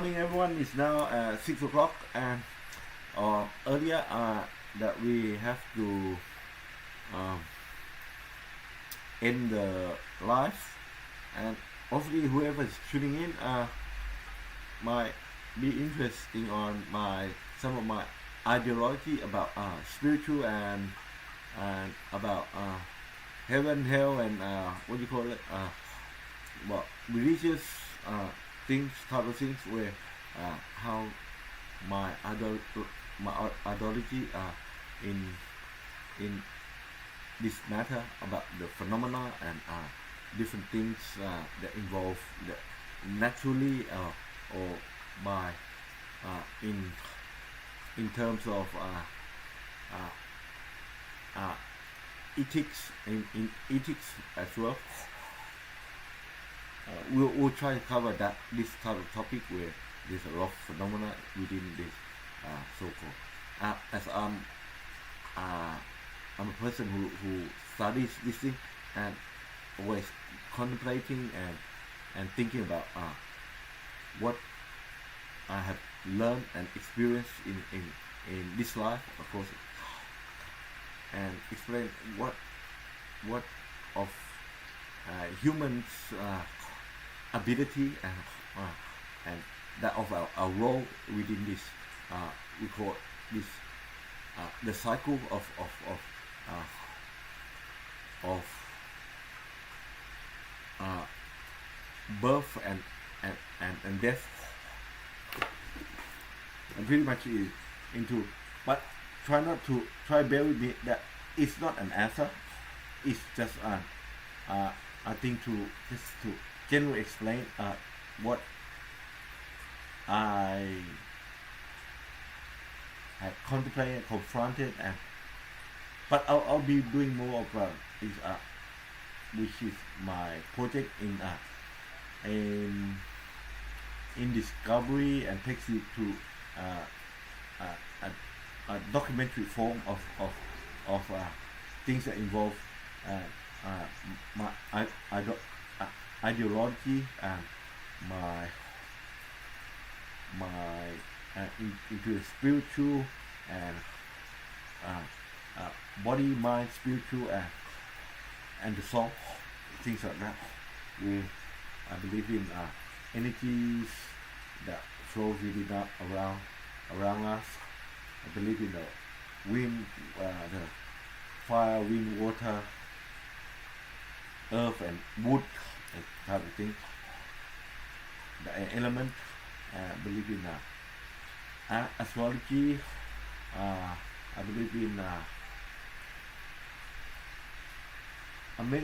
morning, everyone. It's now 6 o'clock, and earlier that we have to um, end the live, and hopefully whoever is tuning in might be interesting on some of my ideology about spiritual and about heaven, hell, and what do you call it? Well, religious things, type of things, where how my ideology in this matter about the phenomena and different things that involve the naturally or by in terms of ethics, in ethics as well. We'll try to cover this type of topic where there's a lot of phenomena within this so-called. As I'm a person who studies this thing and always contemplating and thinking about what I have learned and experienced in this life, of course, and explain what of humans' ability and that of our role within this we call this the cycle of birth and death. I'm pretty much into, but try bear with me that it's not an answer. It's just I think to generally explain what I had contemplated, confronted, but I'll be doing more of is which is my project in discovery, and takes you to a documentary form of things that involve my ideology and into the spiritual and body, mind, spiritual, and the soul, things like that. I believe in energies that flows within around us. I believe in the wind, the fire, wind, water, earth, and wood, and type of thing. The element. I believe in astrology. I believe in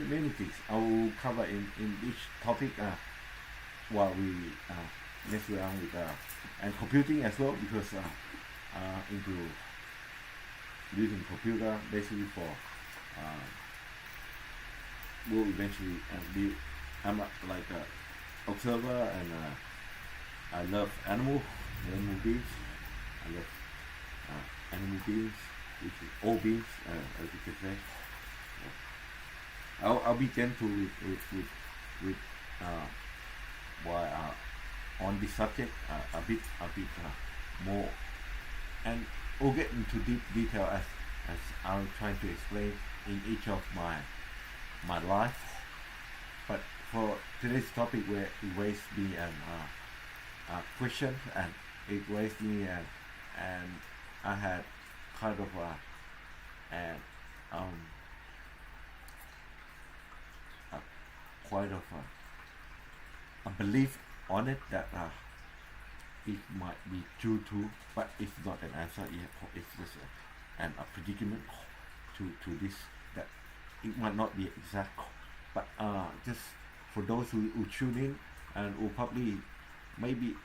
many things. I will cover in each topic while we mess around with and computing as well, because into using computer basically for will eventually be. I'm like a observer, and I love animal beings. I love animal beings, which is all beings, as you could say. I'll be gentle with why on this subject a bit more, and we'll get into deep detail as I'm trying to explain in each of my life. But for today's topic, where it raised me a question, and it raised me and I had kind of quite of a belief on it that it might be true too, but it's not an answer yet. It's just a predicament to this, that it might not be exact, but just for those who tune in and who probably maybe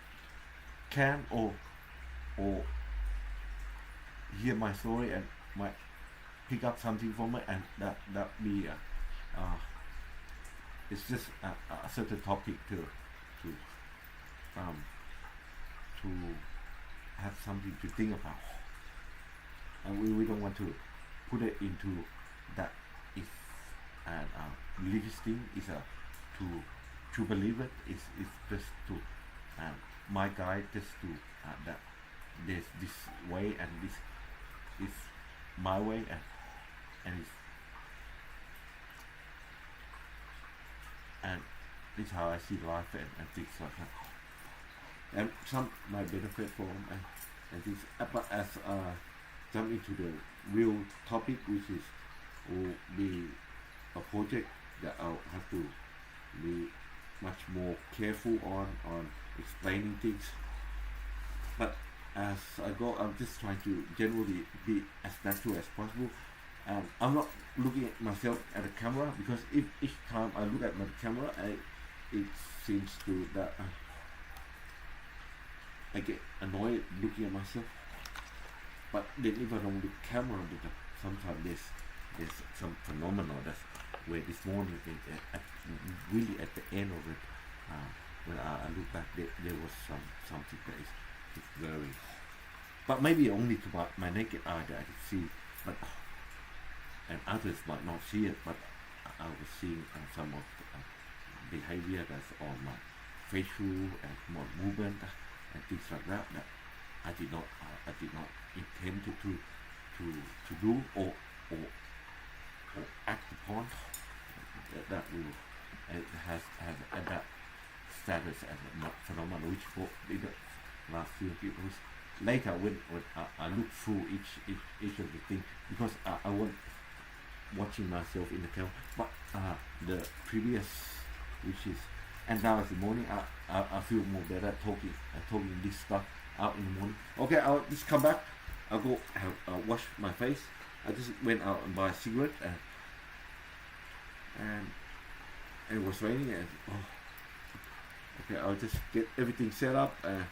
can or hear my story and might pick up something from it, and that be it's just a certain topic to have something to think about, and we don't want to put it into that if and religious thing is to believe it is just to and my guide just to that there's this way and this is my way and it's and this is how I see life and things like that and some might benefit from and things but as jump into the real topic which is will be a project that I'll have to be much more careful on explaining things but as I go I'm just trying to generally be as natural as possible and I'm not looking at myself at the camera because if each time I look at my camera it seems to that I get annoyed looking at myself but then if I don't look camera sometimes there's some phenomenon that's where this morning really at the end of it when I look back there was something that is very but maybe only to my naked eye that I could see but and others might not see it but I was seeing some of the behavior that's on my facial and more movement and things like that I did not intend to do or act upon that will it has that status as a phenomenon which for in the last few years later when I look through each of the things because I was watching myself in the camera but the previous which is and now it's the morning I feel more better talking this stuff out in the morning okay I'll just come back I'll go have wash my face I just went out and buy a cigarette and it was raining and okay I'll just get everything set up and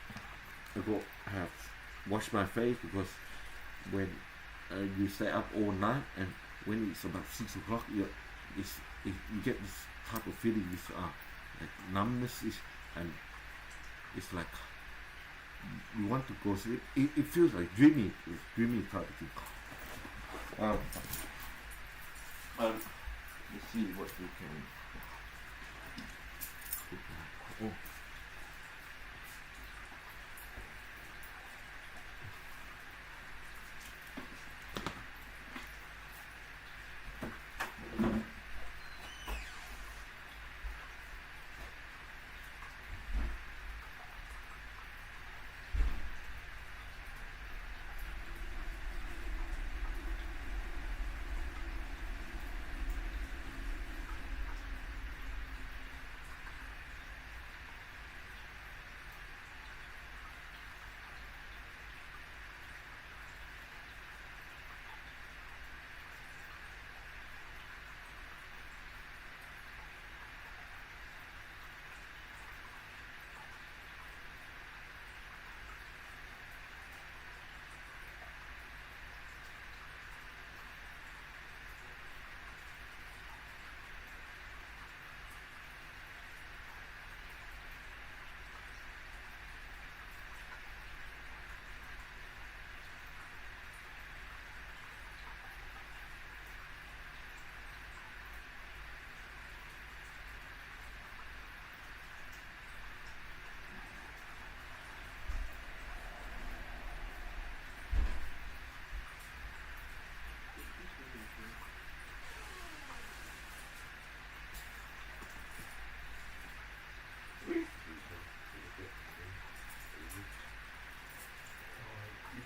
I'll go have wash my face because when you stay up all night and when it's about 6 o'clock you get this type of feeling this like numbness and it's like you want to go sleep it feels like dreamy type of thing let's see what we can oh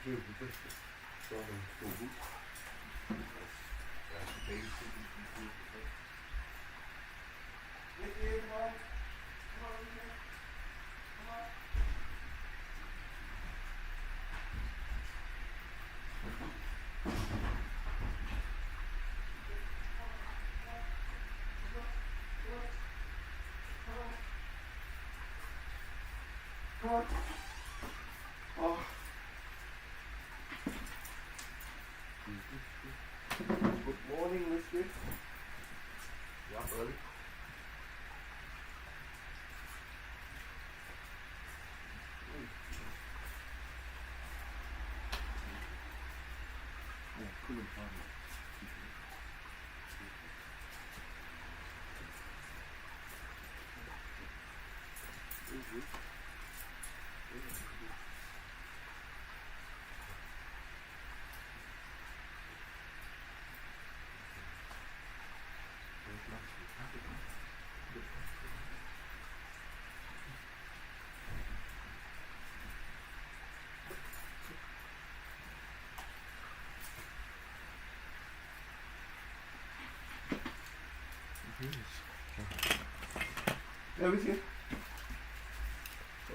Good, strong and full boot. That's basic. Come on. Come on. Come on. Come on. Oh. Good morning, Lisbeth. You up early? Oh, couldn't find it. Everything.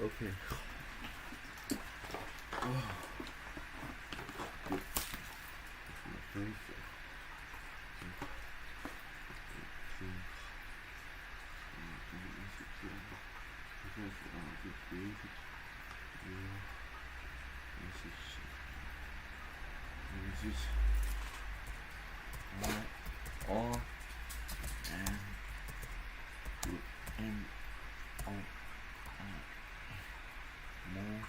Okay. Oh. Good. My face. All and good and all more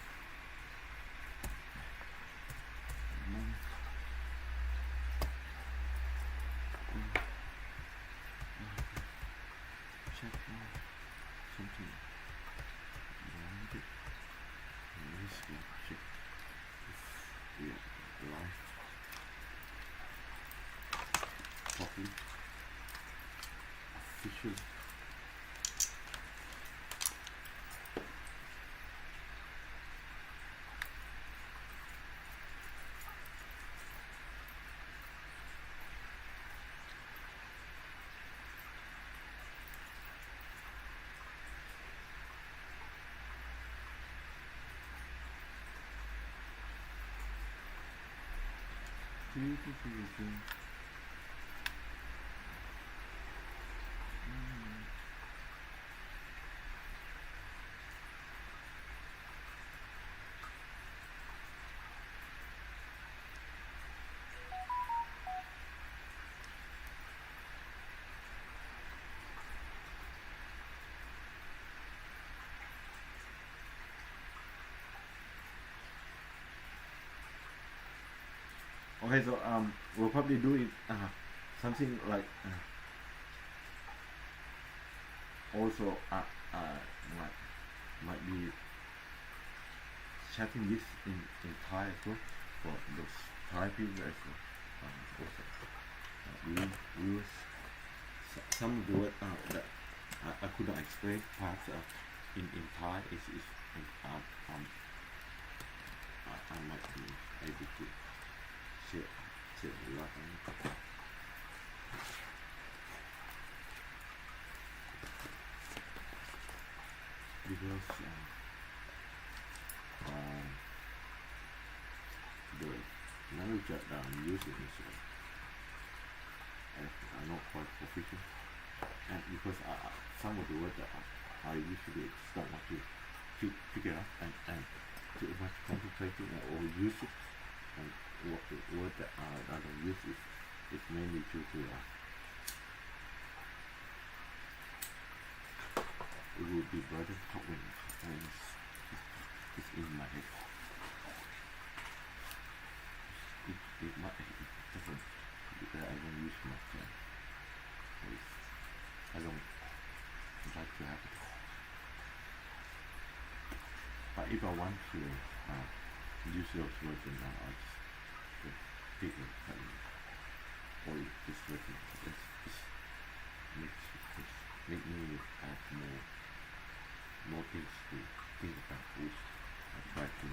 check out something around it. Let's check if we are live properly official. Beautiful. Okay, so we'll probably do it something like also might be chatting this in Thai as well for those Thai people as well. Also, we use some of the word that I could not explain perhaps in Thai is I might be able to share a lot on it. Because the language that I'm using is are not quite proficient, and because some of the words that I usually don't want to figure out and too much concentrating or use it, and what the word that I don't use is mainly due to it will be better when it's in my head. It doesn't, I don't use much. I don't like to have it. But if I want to use those words, then I just pick it or this word. This make me have more things to think about. I try to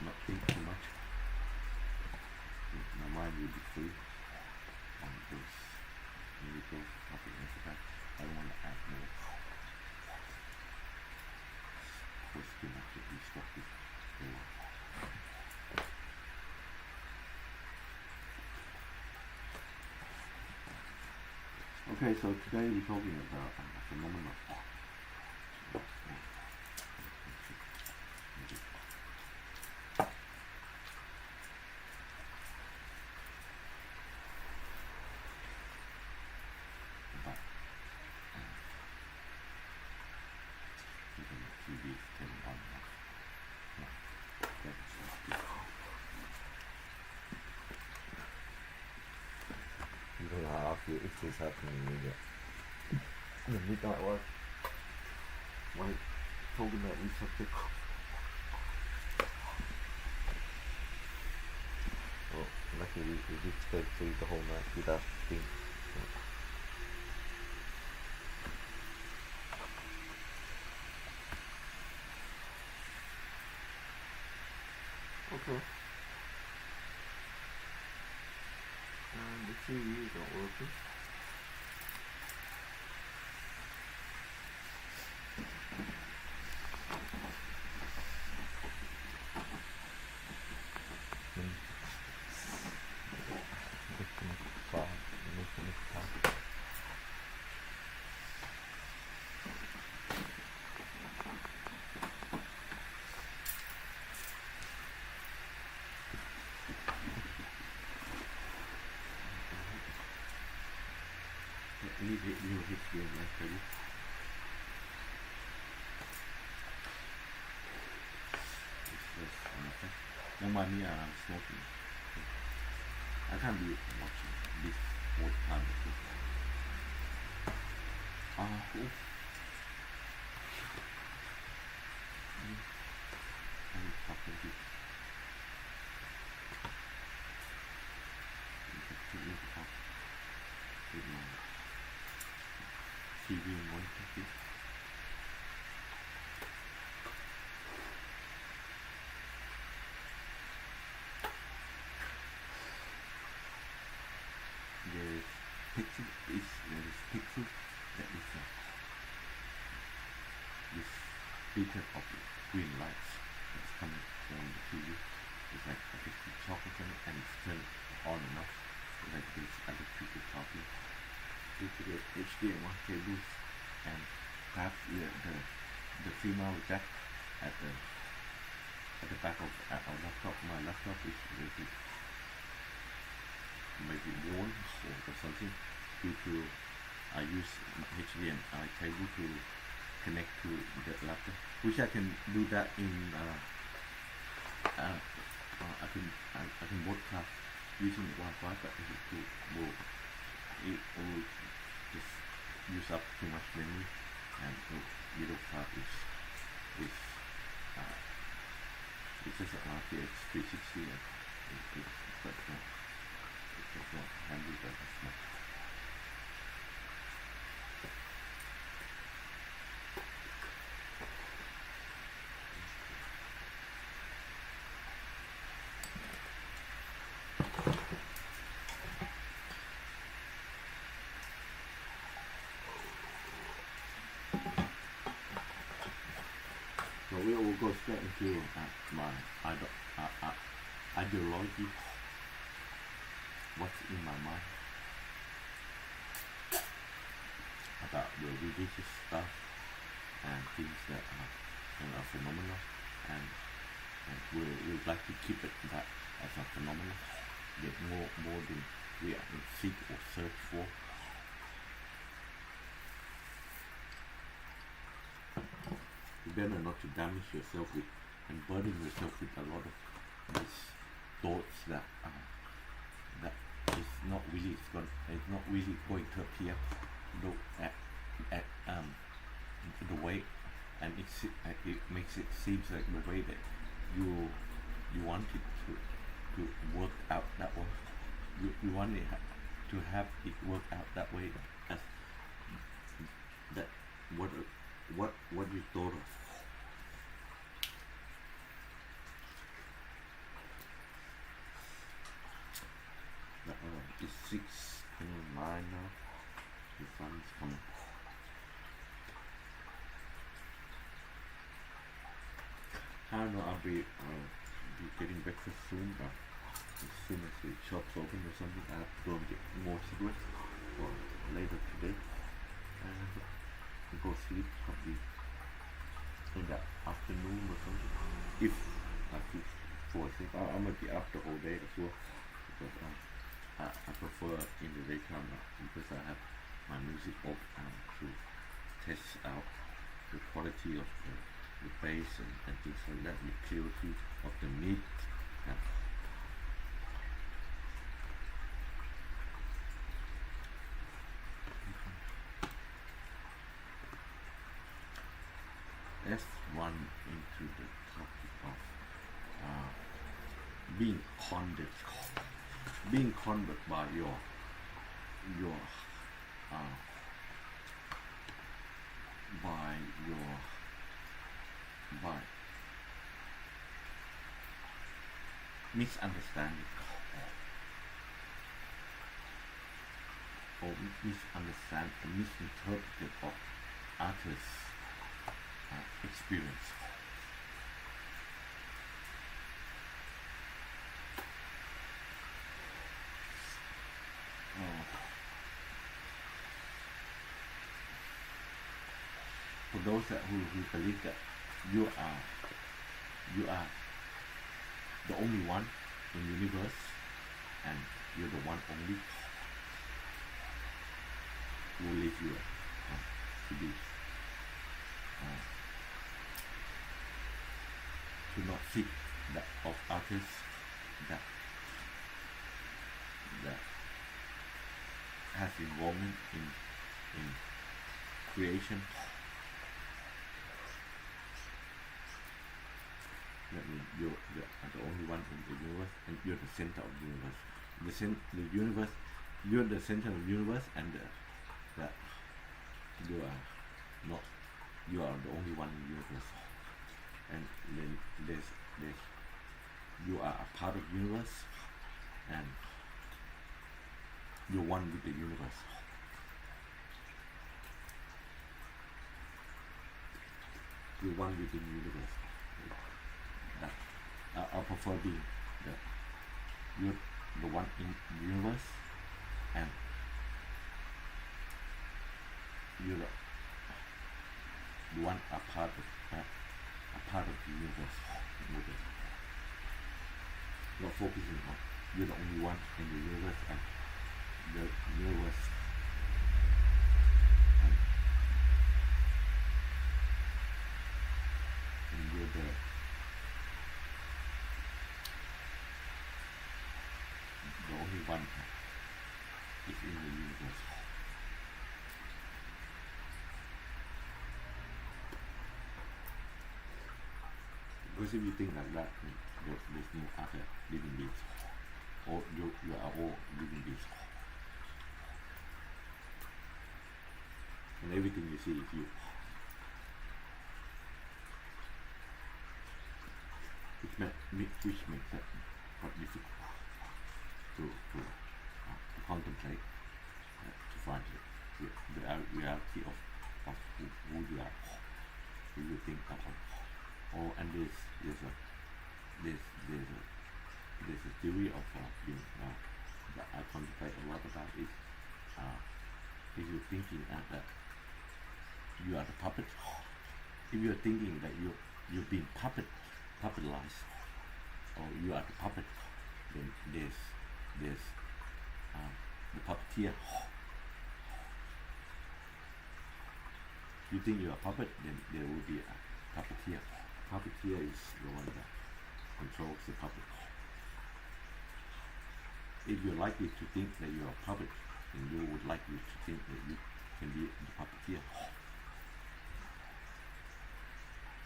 not think too much. My mind will be free on those little topics that I don't want to add more question to be destructive. Okay, so today we're talking about a phenomenon. If this happening immediately. Midnight was when talking about this subject. Well, luckily we did stay through the whole night without being. Okay. And the TV is not working. new HDM I tell you. It's just nothing. No money smoking. I can't be watching this all the time. I'm talking to with my TV monitor. The picture is picture that is this filter of green lights that's coming from the TV. It's like a big chocolate and it's turned on and off. Like this other people talking due to the HDMI cables and perhaps the female jack at the back of our laptop. My laptop is maybe worn or something due to I use HDMI cable to connect to the laptop, which I can do that in I can broadcast using Wi-Fi, but it will just use up too much memory, and the video file is it's just an RTX 360 and it does not handle that as much. So we will go straight into my ideology, what's in my mind about the religious stuff and things that are phenomenal, and we would like to keep it that as a phenomenon, get more than we seek or search for. Better not to damage yourself with and burden yourself with a lot of these thoughts that is not really going to appear at the way, and it makes it seems like the way that you want it to work out that way. You want it to have it work out that way, as that what you thought of. It's 6:09 now. The sun is coming. I don't know. I'll be getting breakfast soon, but as soon as the shops open or something, I have to go and get more cigarettes for later today, and go sleep probably in the afternoon or something. If I feel for sleep, I'm gonna be up the whole day as well, because I prefer in the daytime because I have my music off to test out the quality of the bass and things like that, the clarity of the mid. Let's run into the topic of being conquered by your by misunderstanding or misinterpreted of others' experience. For those who believe that you are the only one in the universe and you're the one only, will lead you to be to not seek that of others that has involvement in creation. That means you're the only one in the universe, and you're the center of the universe. The universe, you're the center of the universe, and that you are not. You are the only one in the universe, and then there's you are a part of the universe, and you're one with the universe. You're one with the universe. I prefer being you're the one in the universe, and you're the one a part of the universe. Not focusing on you're the only one in the universe, and the universe and you're the only one is in the universe. Because if you think like that, there's no other living beings, or you are all living beings, and everything you see is you. Which makes that quite difficult to contemplate, to find the reality of who you are, who you think of. Oh, and there's a theory of being that I contemplate a lot about is if you're thinking that you are the puppet, if you're thinking that you've been puppetized, or you are the puppet, then there's the puppeteer. If you think you're a puppet, then there will be a puppeteer. Puppeteer is the one that controls the puppet. If you're likely to think that you're a puppet, then you would likely to think that you can be the puppeteer.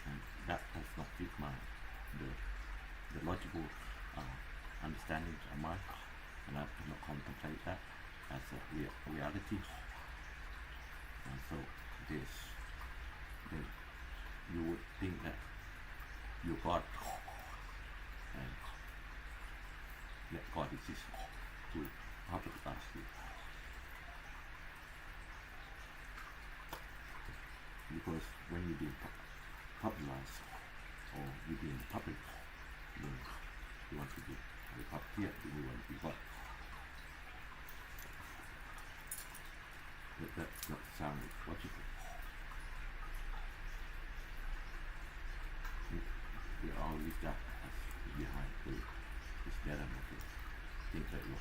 And that does not fit the logical understanding of mind, and I do not contemplate that as a reality. And so then you would think that you're God, and that God exists to puppetize you. Because when you're being puppetized, or you're being puppet, then you want to be the puppeteer, then you want to be God. That does not sound logical. We all leave that as behind. It's better not to think that you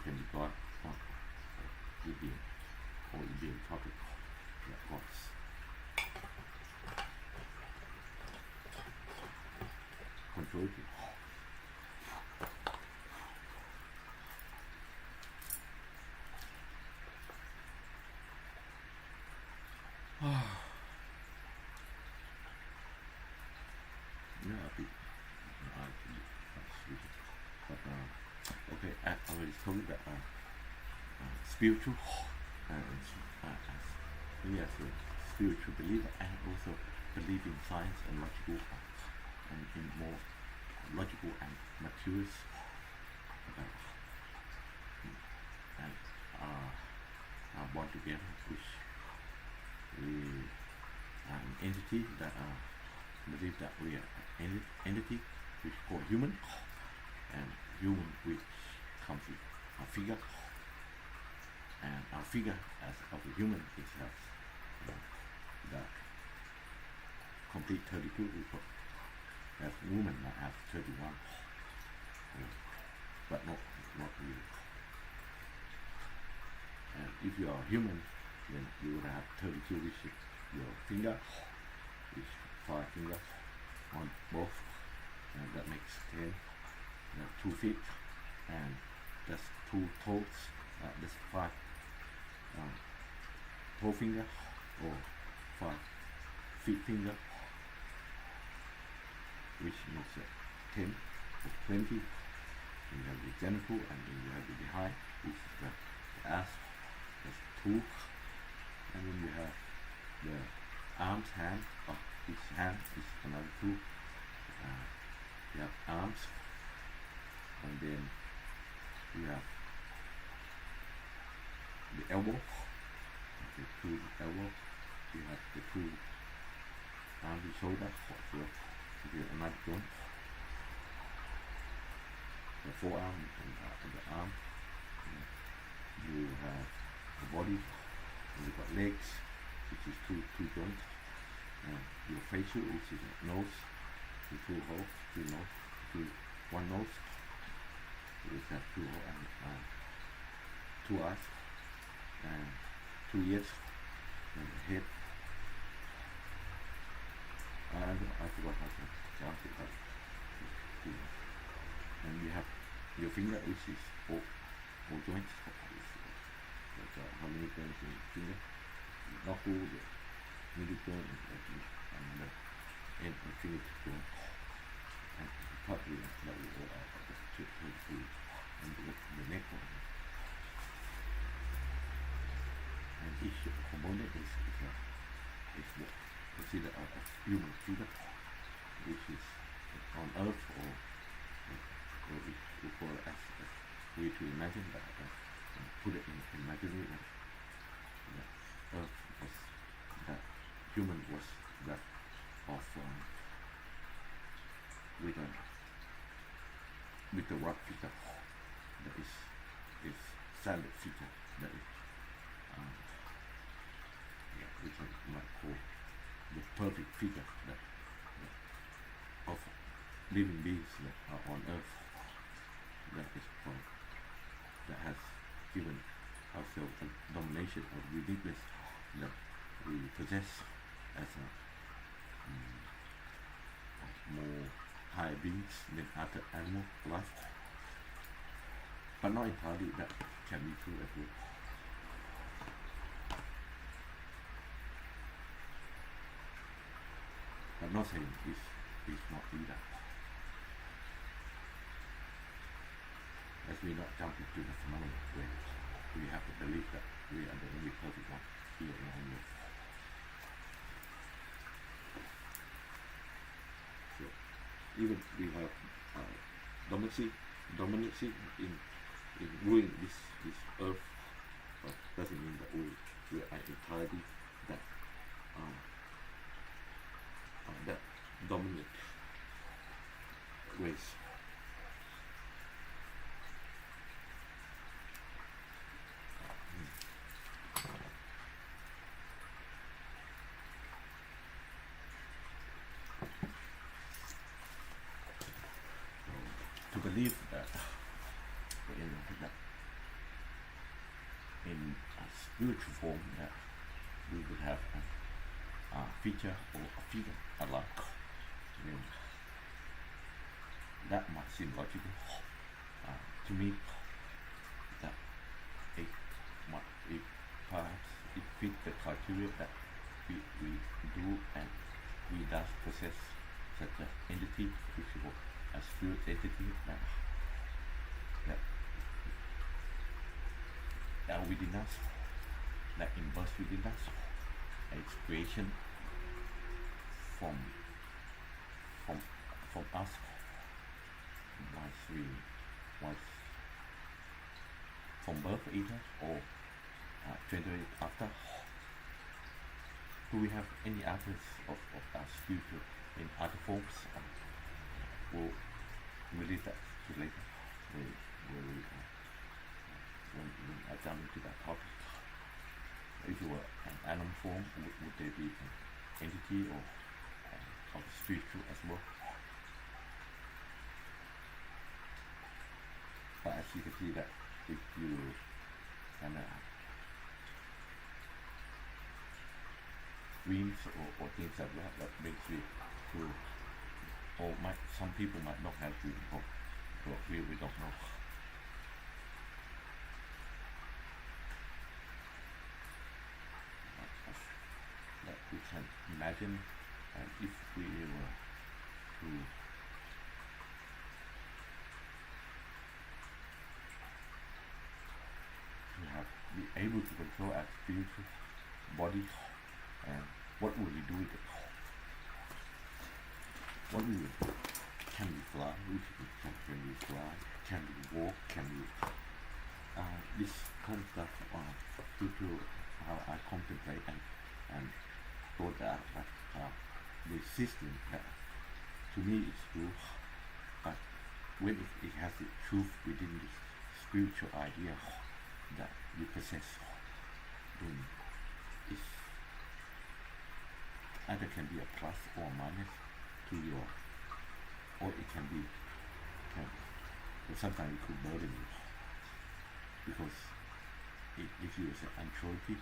can be God, or you're being puppet, that gods. Control you. Yeah, but okay, I already told you that spiritual me as a spiritual believer, and also believe in science and logical and in more logical and materials and are born together, which we are an entity that believe that we are an entity which is called human, and human which comes with a figure, and our figure as of a human is the complete 32 report. As women that have 31, but not really. And if you are human, then you would have 32, which is your finger, which 5 fingers on both, and that makes 10. 2 feet, and that's 2 toes, that's 5 toe finger, or 5 feet finger, which makes 10 or 20. And you have the genital, and then you have the behind, which is the ass, that's 2. And then you have the arms, hand, each hand is another 2. You have arms, and then you have the elbow, the 2 elbow. You have the 2 arm to shoulder, so another joint. The forearm and the arm. You have the body, and you got legs, which is 2 joints. Your facial, which is nose, the 2 holes, 2 nose, 1 nose. Which have 2 holes and 2 eyes, and 2 ears, and the head. I forgot how to count it, but and you have your finger, which is 4 joints. Like how many joints in your finger? Knuckle, the middle joint, and the end of the fingertip joint. And the top here, that will go out of the tip to and the neck one. And each component is considered a human figure, which is on Earth, or we call it as a way to imagine that, put it in imaginary that Earth was, that human was that of with the rock figure that is standard figure, that is which I might call the perfect figure that of living beings that are on Earth, that is that has given ourselves a domination of uniqueness that we possess as a more high beings than other animal life, but not entirely that can be true as well. I'm not saying it's not either. As we not jump into the phenomenon where we have to believe that we are the only perfect one here in our world. So even we have dominancy in ruling this earth, but doesn't mean that we are entirely that that dominant race. To believe that in a spiritual form that we would have a feature or a figure alike, that might seem logical to me, that it perhaps it fits the criteria that we do, and we thus possess such an entity, which is a spirit entity that within us, that imbues within us, its creation from us once from birth either, or generated after. Do we have any others of our spiritual in other forms? We'll leave that to later when I jump into that topic. If you were an animal form, would there be an entity or of spiritual as well? But as you can see that if you kind of dreams or things like that makes you to, or some people might not have dreams, but we don't know. That we can imagine, and if we were to have be able to control our spiritual body, and what will we do with it? What will we do? Can we fly? Can we fly? Can we walk? Can we this kind of stuff to how I contemplate and thought that the system that to me is true, but when it has the truth within this spiritual idea that you possess, then it's either can be a plus or minus to your, or it can be, sometimes it could burden you, because if you say unsurety,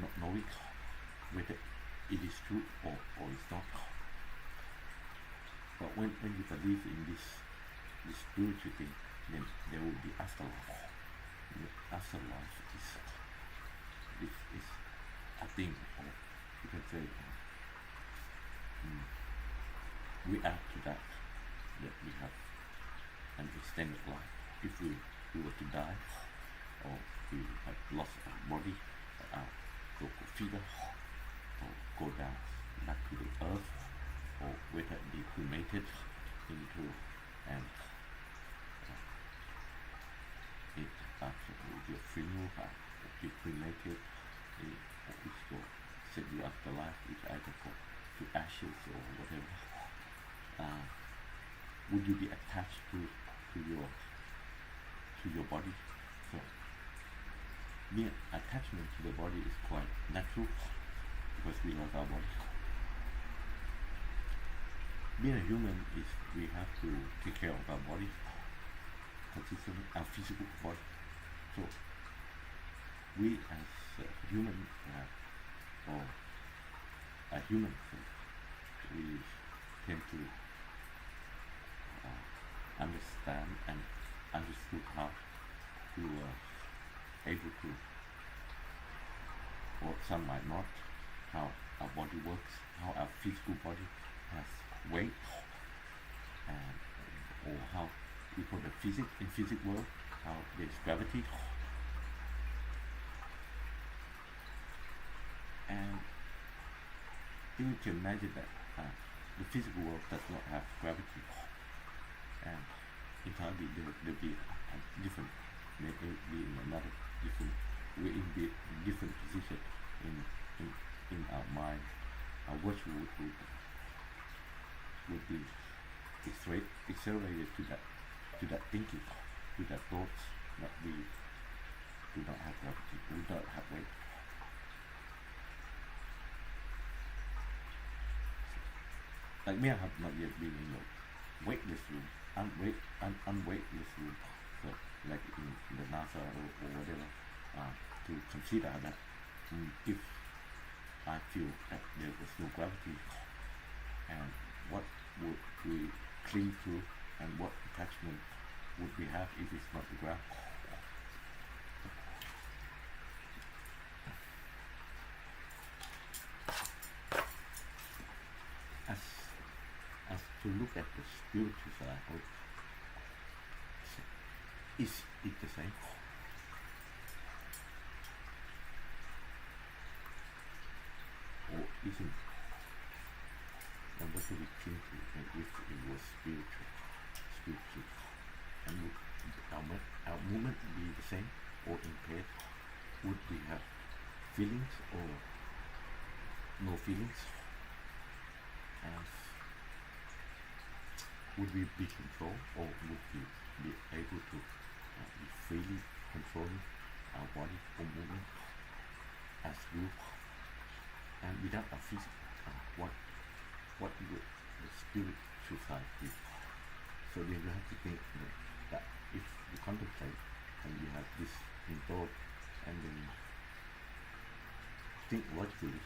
not knowing whether it is true or it's not. But when you believe in this spiritual thing, then there will be afterlife. The afterlife is a thing, or you can say we add to that we have an extended life. If we were to die, or we have lost our body, our local figure, or go down back to the earth, or whether be cremated into and after your funeral, be cremated, which will set you after life, which either go to ashes or whatever. Would you be attached to your body? So the attachment to the body is quite natural because we love our body. Being a human is we have to take care of our body consistently, our physical body. So we as humans or a human, we tend to understand and understood how to able to, or some might not, how our body works, how our physical body has weight, and or how we call the physics in physics world, how there's gravity, and you can imagine that the physical world does not have gravity, and entirely there'll be a different, maybe be in another different, we're in different position in our mind. Our virtual would be accelerated to that thinking, to that thoughts that we do not have gravity, we don't have weight. Like me, I have not yet been in a weightless room, unweightless room, so like in the NASA or whatever, to consider that if I feel that there was no gravity, and what would we cling to, and what attachment would we have if it's not the ground? As to look at the spiritual side, is it the same? Or isn't? And what do we cling to? And if it was spiritual, and would our movement be the same or impaired? Would we have feelings or no feelings? And would we be controlled, or would we be able to be freely controlling our body or movement as group? And without our physical, what would the spiritual side be? So then you have to think that if you contemplate and you have this in thought, and then think logically,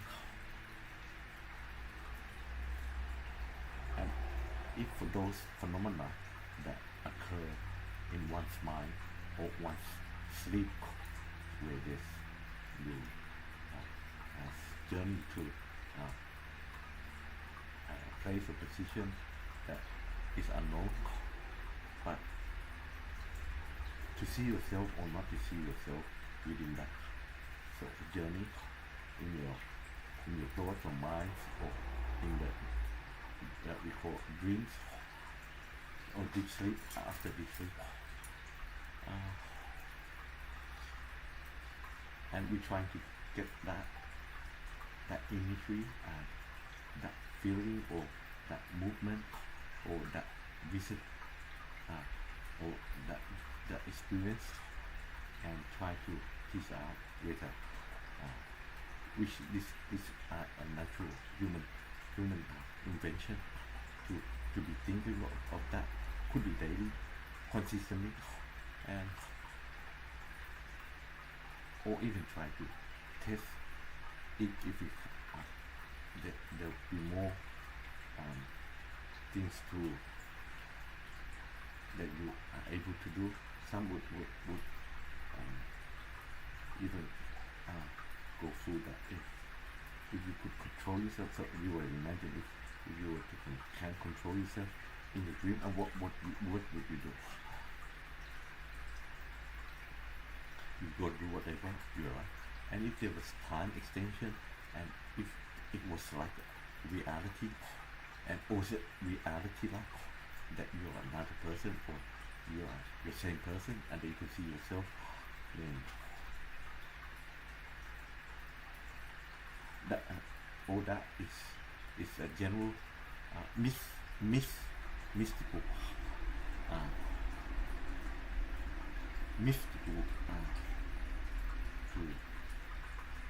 if for those phenomena that occur in one's mind or one's sleep, where this you journey to a place or position that is unknown, but to see yourself or not to see yourself within that sort of journey in your thoughts or minds or in the that we call dreams or deep sleep, after deep sleep, and we're trying to get that imagery and that feeling or that movement or that visit or that experience, and try to tease out whether which this is a natural human invention to be thinking of that, could be daily, consistently, and or even try to test it if it there will be more things to that you are able to do. Some would even go through that if you could control yourself. So you were imagine if you were to can control yourself in the dream, and what would you do? You go do whatever you like, and if there was time extension, and if it was like reality, and also reality like that you are another person or you are the same person, and then you can see yourself in that. All that is a general mystical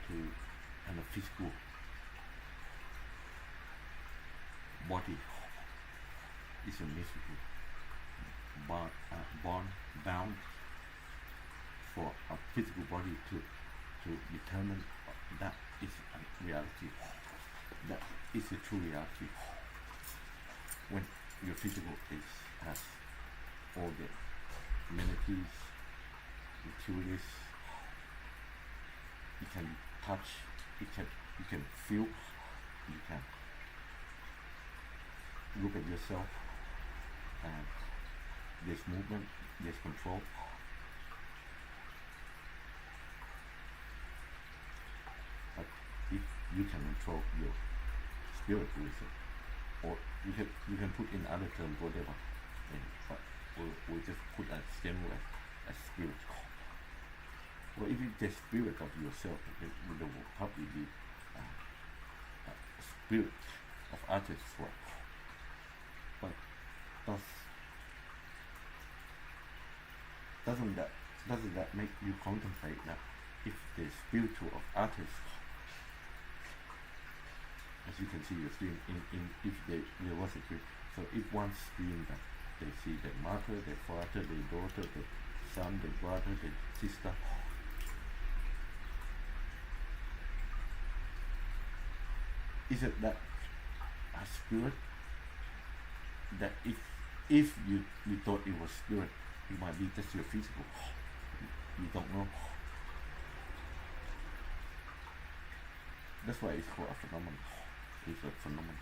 to and a physical body is a mystical bound for a physical body to determine that is a reality, that is a true reality. When your physical has all the amenities, utilities, you can touch, you can feel, you can look at yourself, and there's movement, there's control. But if you can control your spirit with it, or you can put in other terms whatever, but we'll just put as general as spirit. Or if it's the spirit of yourself, it will probably be spirit of others as well. But doesn't that make you contemplate that if the spiritual of others, as you can see your stream in if there was a dream, so if one's dream that they see their mother, their father, their daughter, their son, their brother, their sister, is it that a spirit that if you thought it was spirit, it might be just your physical, you don't know. That's why it's called a phenomenon. It's a phenomenon.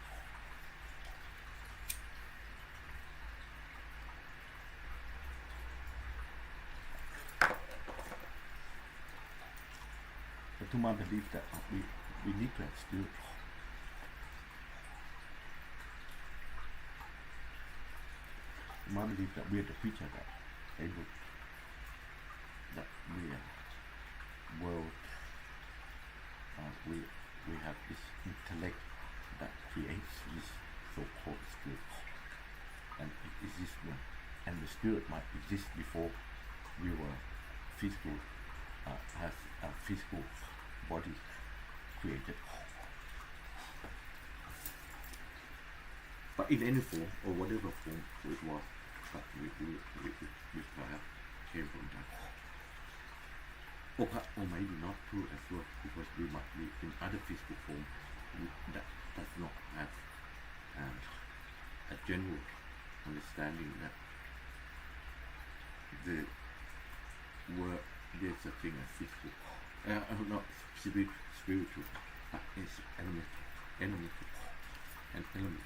But to my belief that we need to have spirit. My belief that we are the creature that able, that we are world, we have this intellect that creates this so-called spirit, and it exists, and the spirit might exist before we were physical, has a physical body created. But in any form or whatever form it was, but we perhaps came from that. Or maybe not true as well, because we might be in other physical form that does not have a general understanding that the word there's a thing as physical, not spiritual, but it's elemental, and elemental,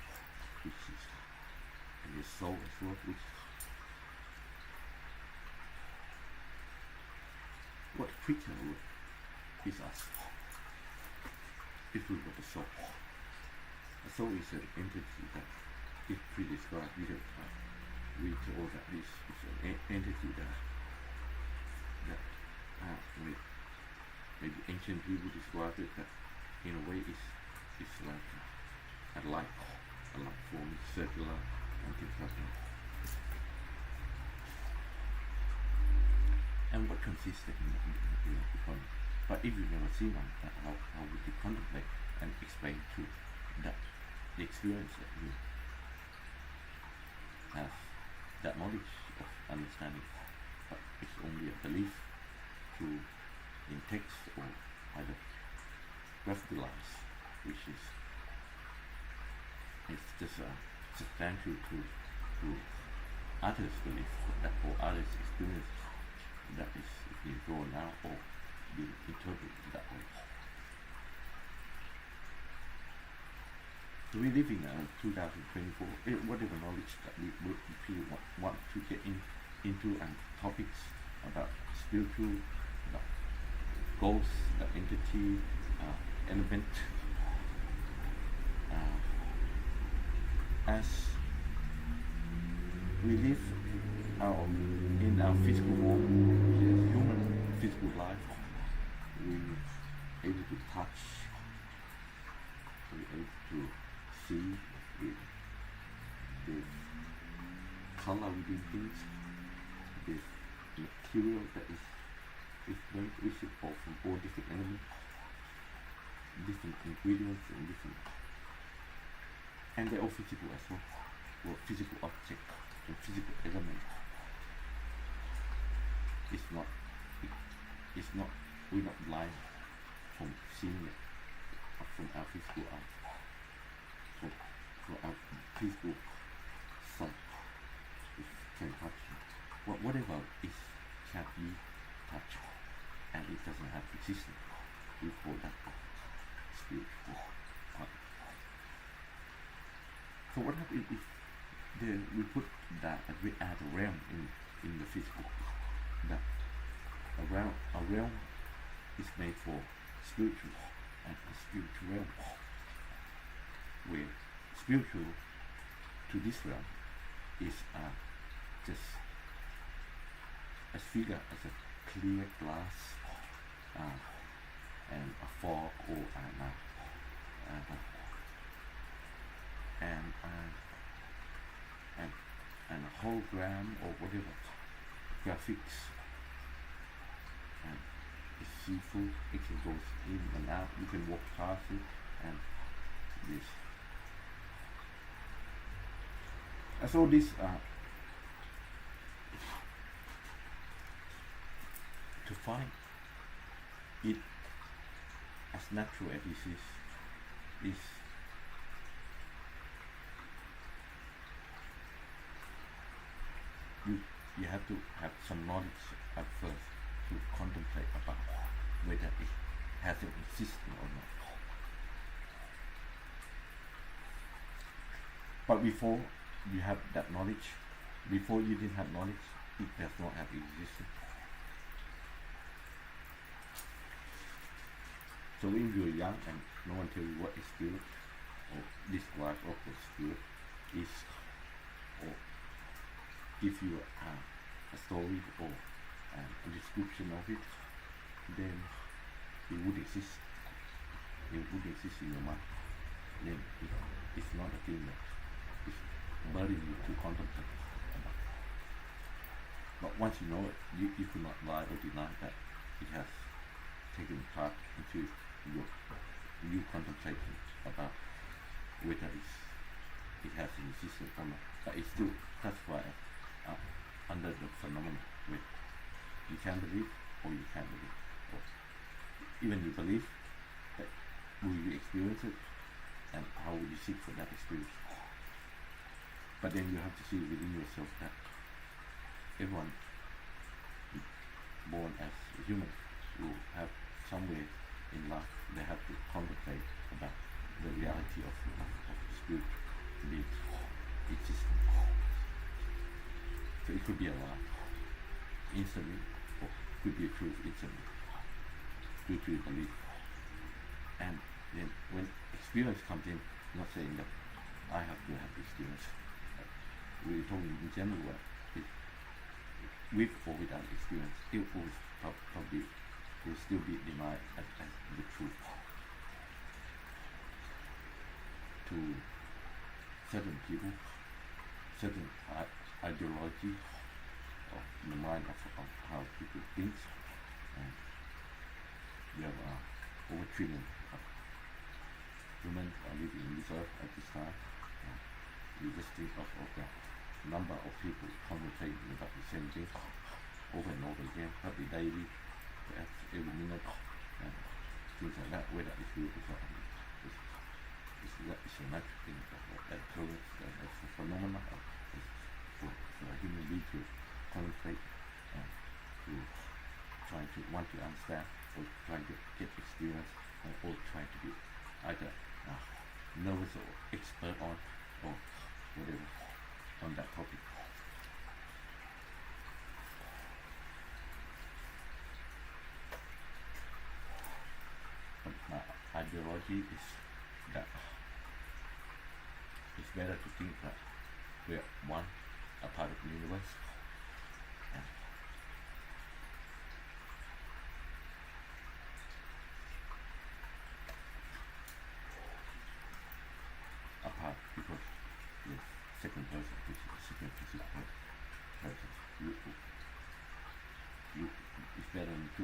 which is, and the soul as well, which what creature is us. If we were the soul. The soul is an entity that is pre-described. We told that this is an entity that maybe ancient people described it that in a way is like a light form, circular and things like that. And what consisted in economy. But if you've never seen one, how would you contemplate and explain to that the experience that you have, that knowledge of understanding, but it's only a belief through in text or either graphicalized, which is it's just substantial to others' belief that or others' experience that is being drawn out or being interpreted that way. So we live in 2024. Whatever knowledge that we want to get into and topics about spiritual, about ghosts, entity, element, as we live in our physical world, human physical life, we're able to touch, we're able to see with color within things, with material that is made visible from all different elements, different ingredients and they're all physical as well, or physical object and physical element. We're not blind from seeing it from our physical eye, from our physical sight, which can touch it. Whatever is can be touched and it doesn't have existence, we call that spiritual part. So what happens if we put that we add a realm in the physical? That a realm is made for spiritual and a spiritual realm, where spiritual to this realm is just as figure as a clear glass and a fog or and a hologram or whatever graphics, and it's see-through, it can go in and out, you can walk past it, and this. And so this to find it as natural as this is you have to have some knowledge at first to contemplate about whether it has an existence or not. But before you have that knowledge, before you didn't have knowledge, it does not have existence. So when you're young and no one tells you what is spirit, or describe what the spirit is, or give you a story or a description of it, then it would exist. It would exist in your mind. Then it's not a thing that is burdening you to contemplate about. But once you know it, you could not lie or deny that it has taken part into your contemplation about whether it has an existence or not. But it's still classified under the phenomenon where you can believe or you can't believe. Or even you believe, but will you experience it, and how will you seek for that experience? But then you have to see within yourself that everyone is born as a human who have somewhere in life they have to contemplate about the reality of spirit being existing. So it could be a lie instantly, or could be a truth instantly due to your belief. And then when experience comes in, not saying that I have to have experience. We're talking in general that with or without experience, it will probably will still be denied as the truth to certain people, certain ideology of the mind of how people think. And we have over 1 trillion of humans are living in this earth at this time. You just think of the number of people concentrating about the same thing over and over again, probably daily, every minute, and things like that, whether it's real or not. It's a natural thing, that occurrence, that's a phenomenon for a human being to concentrate and to try to want to understand or trying to get experience or trying to be either nervous or expert on or whatever on that topic. But my ideology is that it's better to think that we're one, a part of the universe, and apart because the second person, which is the second physical person, it's better to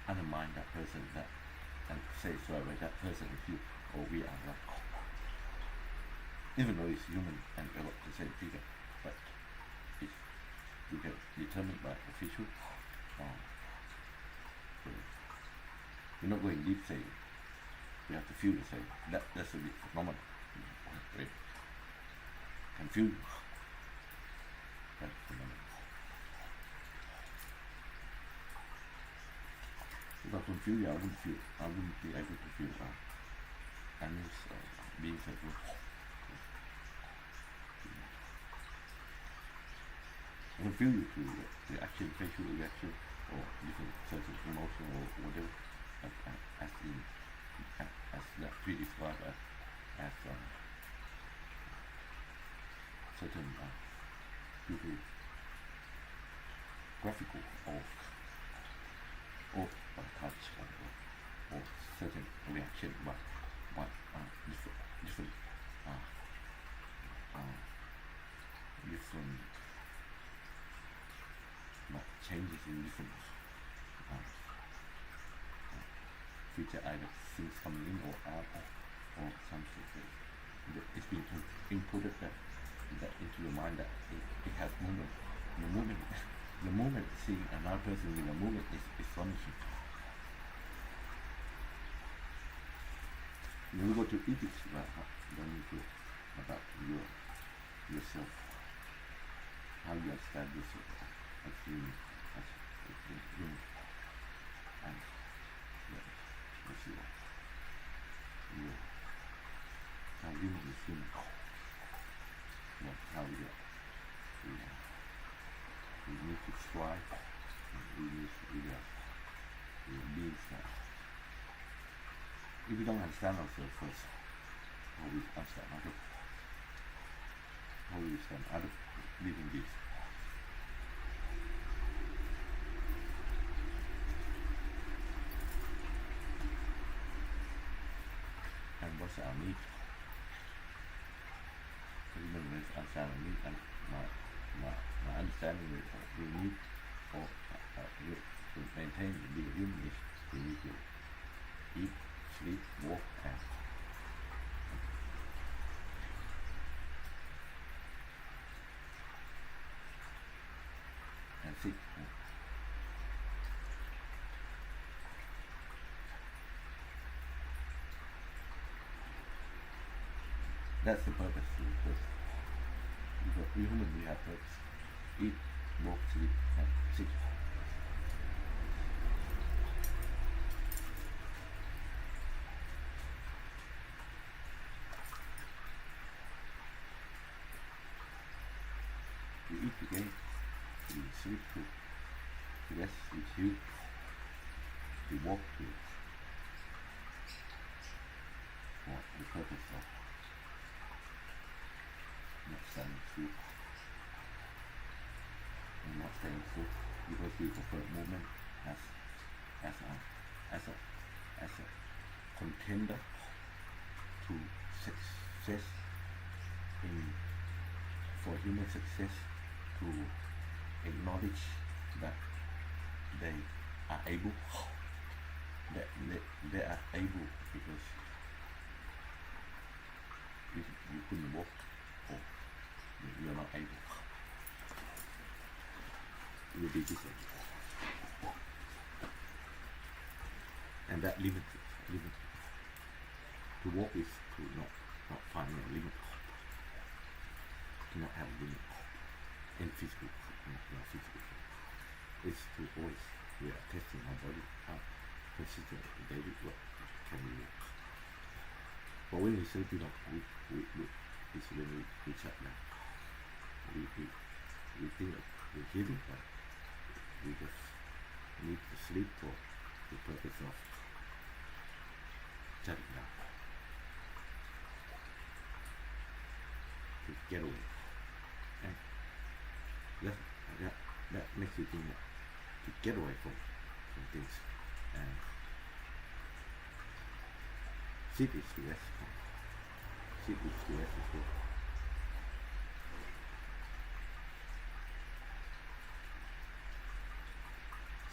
undermine that person that and say so by that person is you or we are not. Even though it's human and about the same figure, but if you get determined by official, you're not going deep saying. You have to feel the same. That's a bit phenomenal. Right? Can feel that phenomenon. If I could feel, I wouldn't be able to feel animals, beings as well. I can feel you through the reaction, facial reaction, or different certain emotion or whatever, as that we describe as certain beauty, graphical or touch or certain reaction by different changes in different future either things coming in or out or something that it's been inputted that into your mind that it has movement. The movement seeing another person with a movement is astonishing. When you go to ethics then you go about yourself, how you understand yourself as human, and what's your how human is human, how we need to strive, we beings that if we don't understand ourselves first, how we understand other living beings. And what's our need? Human beings understand our need, and my understanding is we need or to maintain being human is we need to eat, sleep, walk, and sit. That's the purpose. because we human we have purpose. Eat, walk, sleep, and sit. We eat together, we sleep too, we rest with you, we walk too, for the purpose of not selling food and not selling food because we prefer movement as a as a as a contender to success in for human success to acknowledge that they are able that they are able because if you couldn't walk or you're not able you will be disabled and that limit to walk is to not find a limit to not have a limit in physical not physical it's to always we are testing our body how consistent daily work can we work but when we sleep we it's when we shut down we think of we're healing but we just need to sleep for the purpose of shutting down to get away and that makes you think that to get away from things and sleep is to rest sleep is to rest as well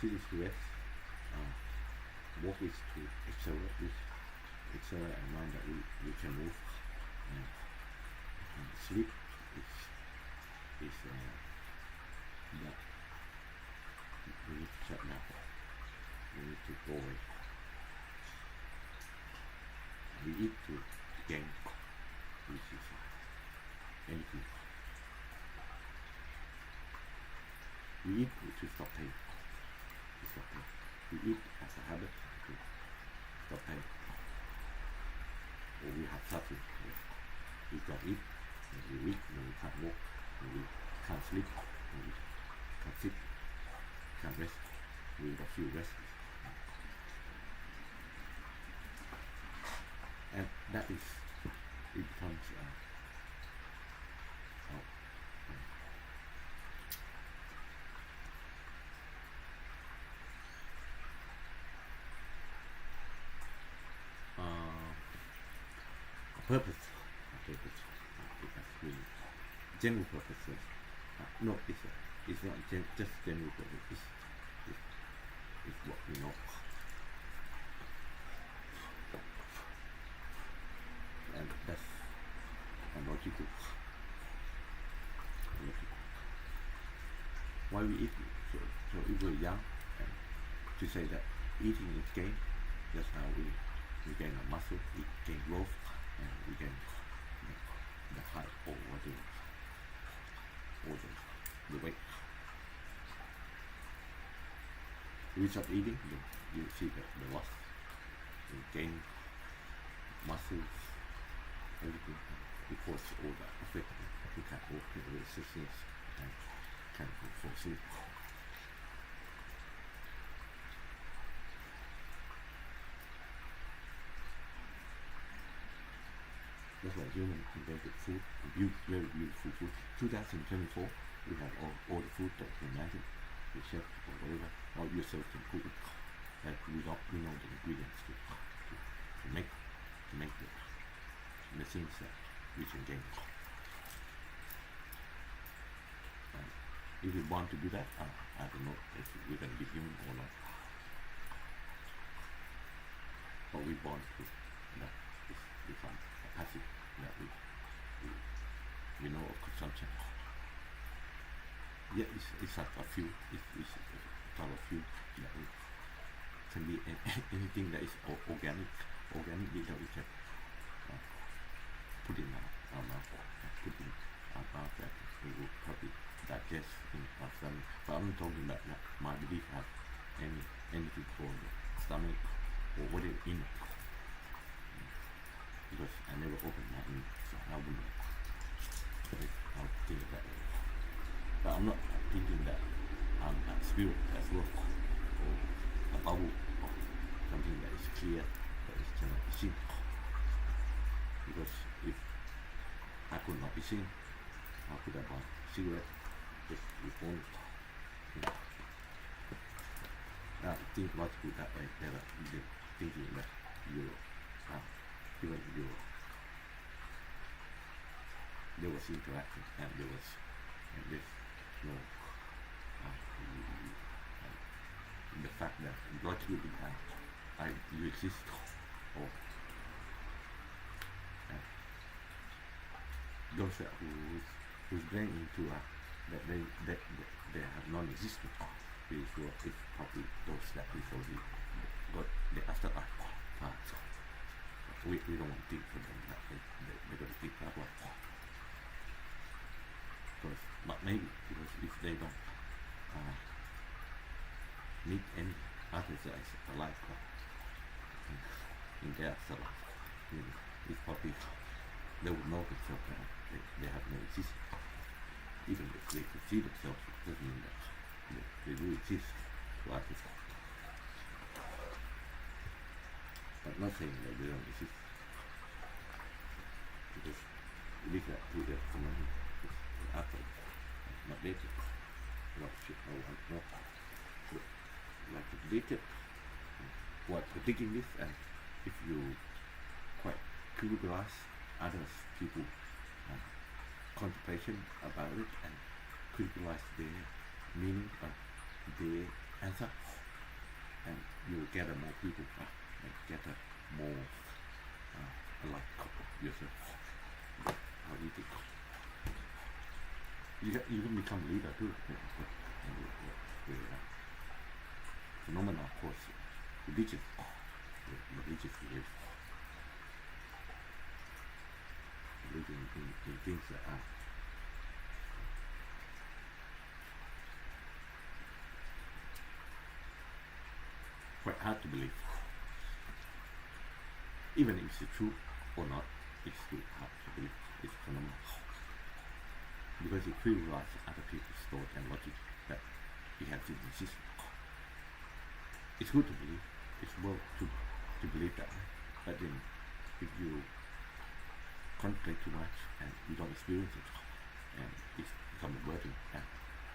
sleep is to rest walk is to accelerate our mind that we can move and sleep is that we need to shut down we need to go away we eat to gain which is energy we eat to stop pain we eat as a habit to stop pain or we have suffering we can't eat when we weak when we can't walk when we can't sleep when we can't sit can't rest we don't feel restless and that is it becomes purpose it has really general purposes no it's not just general purpose it's what we know and that's a logical why we eat so if we're young and to say that eating is gain that's how we gain a muscle we gain growth and we gain the height or the weight we stop eating you see the loss you gain muscles everything because all that affect you can walk resistance and can fall asleep that's why human invented food very beautiful food 2024 we have all the food that we imagine the chef or whatever or yourself can cook it like we know the ingredients to make the things that we can gain and if we want to do that I don't know if we can be human or not but we born to that is become a passive that we know of consumption yeah it's like a fuel it's a type of fuel that we can be anything that is organic that we can put in our mouth put in our mouth that it will probably digest in our stomach. But I'm not talking about that my belief have anything for the stomach or whatever in it. Because I never opened my in, so I wouldn't I'll think that way. But I'm not thinking that I'm a spirit as well, or a bubble, or something that is clear, that is cannot be seen. Because if I could not be seen, how could I buy cigarette just with phone? I think logically that way, that thinking that you even there was interaction and there was no the fact that logically you exist or those who's brain into that they have non-existent pretty sure it's probably those that is already got the afterlife part. We don't want to think for them that they're going to think that way. But maybe because if they don't meet any others as alive in their afterlife, it's probably they would know themselves that they have no existence. Even if they could see themselves, it doesn't mean that they do exist to others. But not saying that they don't exist. Because we look at to the phenomenon after, not later. Not shit, no one, no. So, like later, what predicting this, and if you quite curious others, people, contemplation about it, and criticize their meaning of their answer, and you will gather more people and gather more alike yourself. How do you think? You can become a leader too. Phenomena, of course, religious behavior. Religion in things that are quite hard to believe. Even if it's true or not, it's still hard to believe. It's phenomenal. Because it criticizes other people's thought and logic that we have to insist. It's good to believe. It's well to believe that. But then if you contemplate too much and you don't experience it, and it's become a burden, and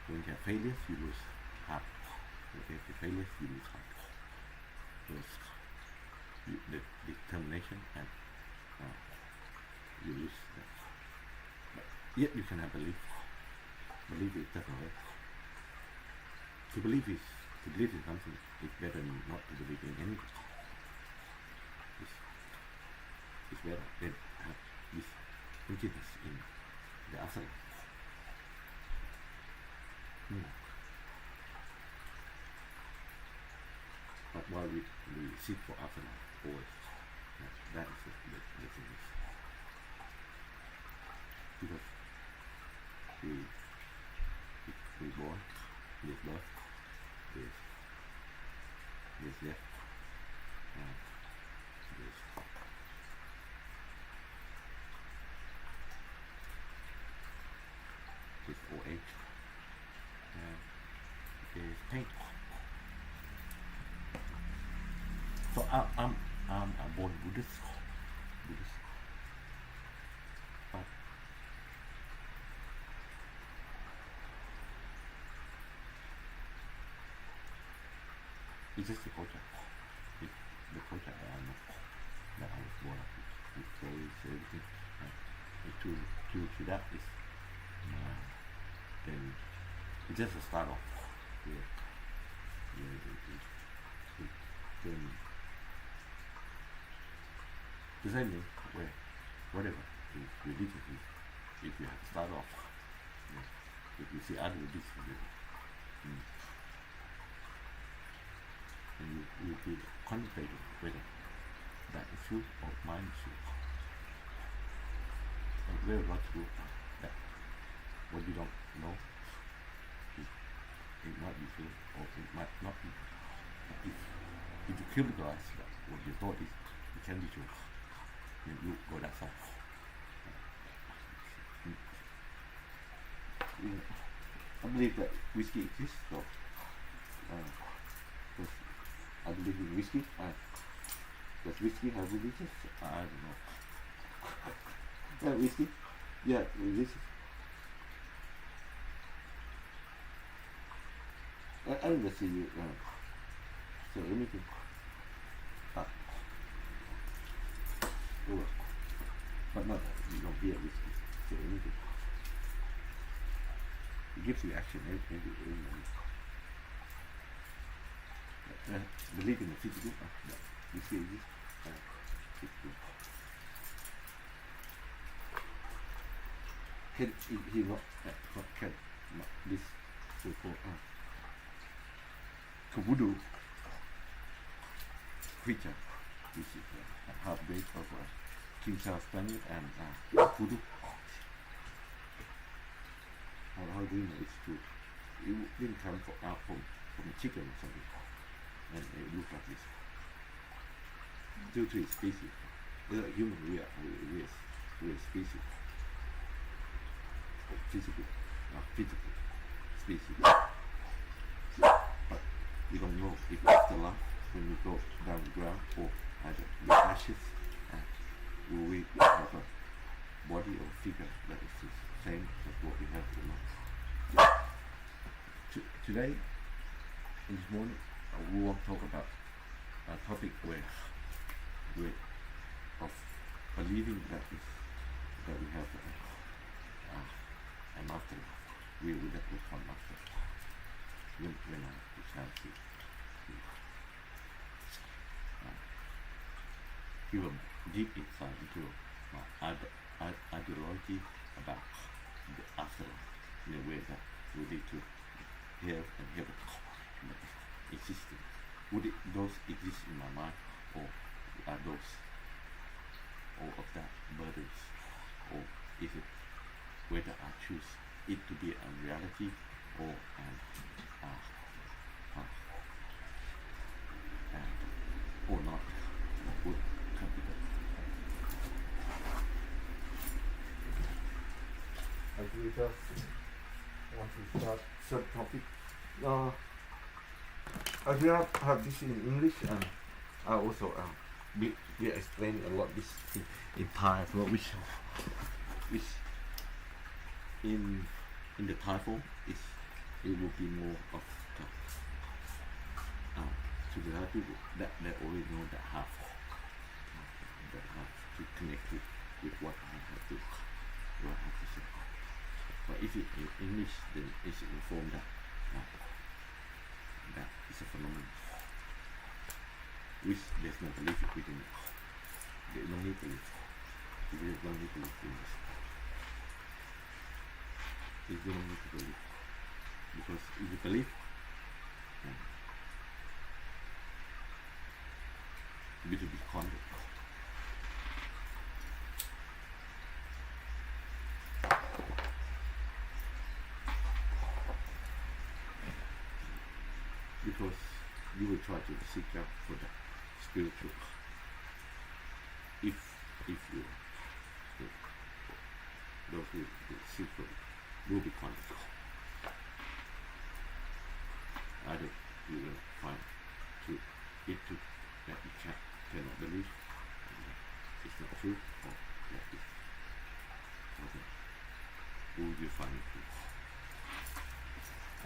when you have failures you lose heart. When you have failures you lose heart. The determination, and you lose that. But yet you can have belief. Belief is doesn't work. To believe in something is better than not to believe in anything. It's better than have this emptiness in the afterlife. But while we seek for afterlife always, that is the thing is. Because we born, there's birth, there's death, and there's old age, and there's pain. So I'm a born Buddhist, but it's just the culture. It's the culture that I know, that I was born up with stories, everything. And to that is, then it's just a start off. Then the same thing where whatever religion is, if you have to start off, if you see other religions, and you be contemplating whether that is true or mine is true. And very logical that what you don't know, it, it might be true or it might not be. If you categorize that what you thought is it can be true, then you go that side. I believe that whiskey exists, so I believe in whiskey. Does whiskey have religious? I don't know. Yeah, whiskey. Yeah, religious. I don't see you say anything. Oh, but not that you don't hear whiskey say anything. It gives you action every moment. Believe in the physical. Whiskey exists. Physical. Can he not can not this so-called voodoo creature, which is a half-breed of King Charles Spaniel and voodoo. How do you know it's true? It didn't come from a chicken or something, and it looked like this. Due to its species, human we are species. Physical species. But we don't know if after life, when we go down the ground, or either the ashes, will we have a body or figure that is the same as what we have now. Today, in this morning, we want to talk about a topic of believing that we have an afterlife. We will that will come after when we chance to give a deep insight into ideology about the afterlife in a way that will lead to hell and heaven existing. Would those exist in my mind, or are those all of that burdens, or is it whether I choose it to be a reality or or not? Would consider. I we just want to start subtopic. I do have this in English, and I also we explain a lot this in Thai as well, which in the Thai form it will be more of to the other people that already know that have to connect with what I have to say. But if it in English, then it's informed that that is a phenomenon which there's no belief within it. There's no need belief. There's no need belief in this. There's no need to believe, because if you believe, you will be convict. Because you will try to seek out for the spiritual. If you those who seek for it will be convict. Either you will find that you cannot believe it's not true, or that it will you find it true?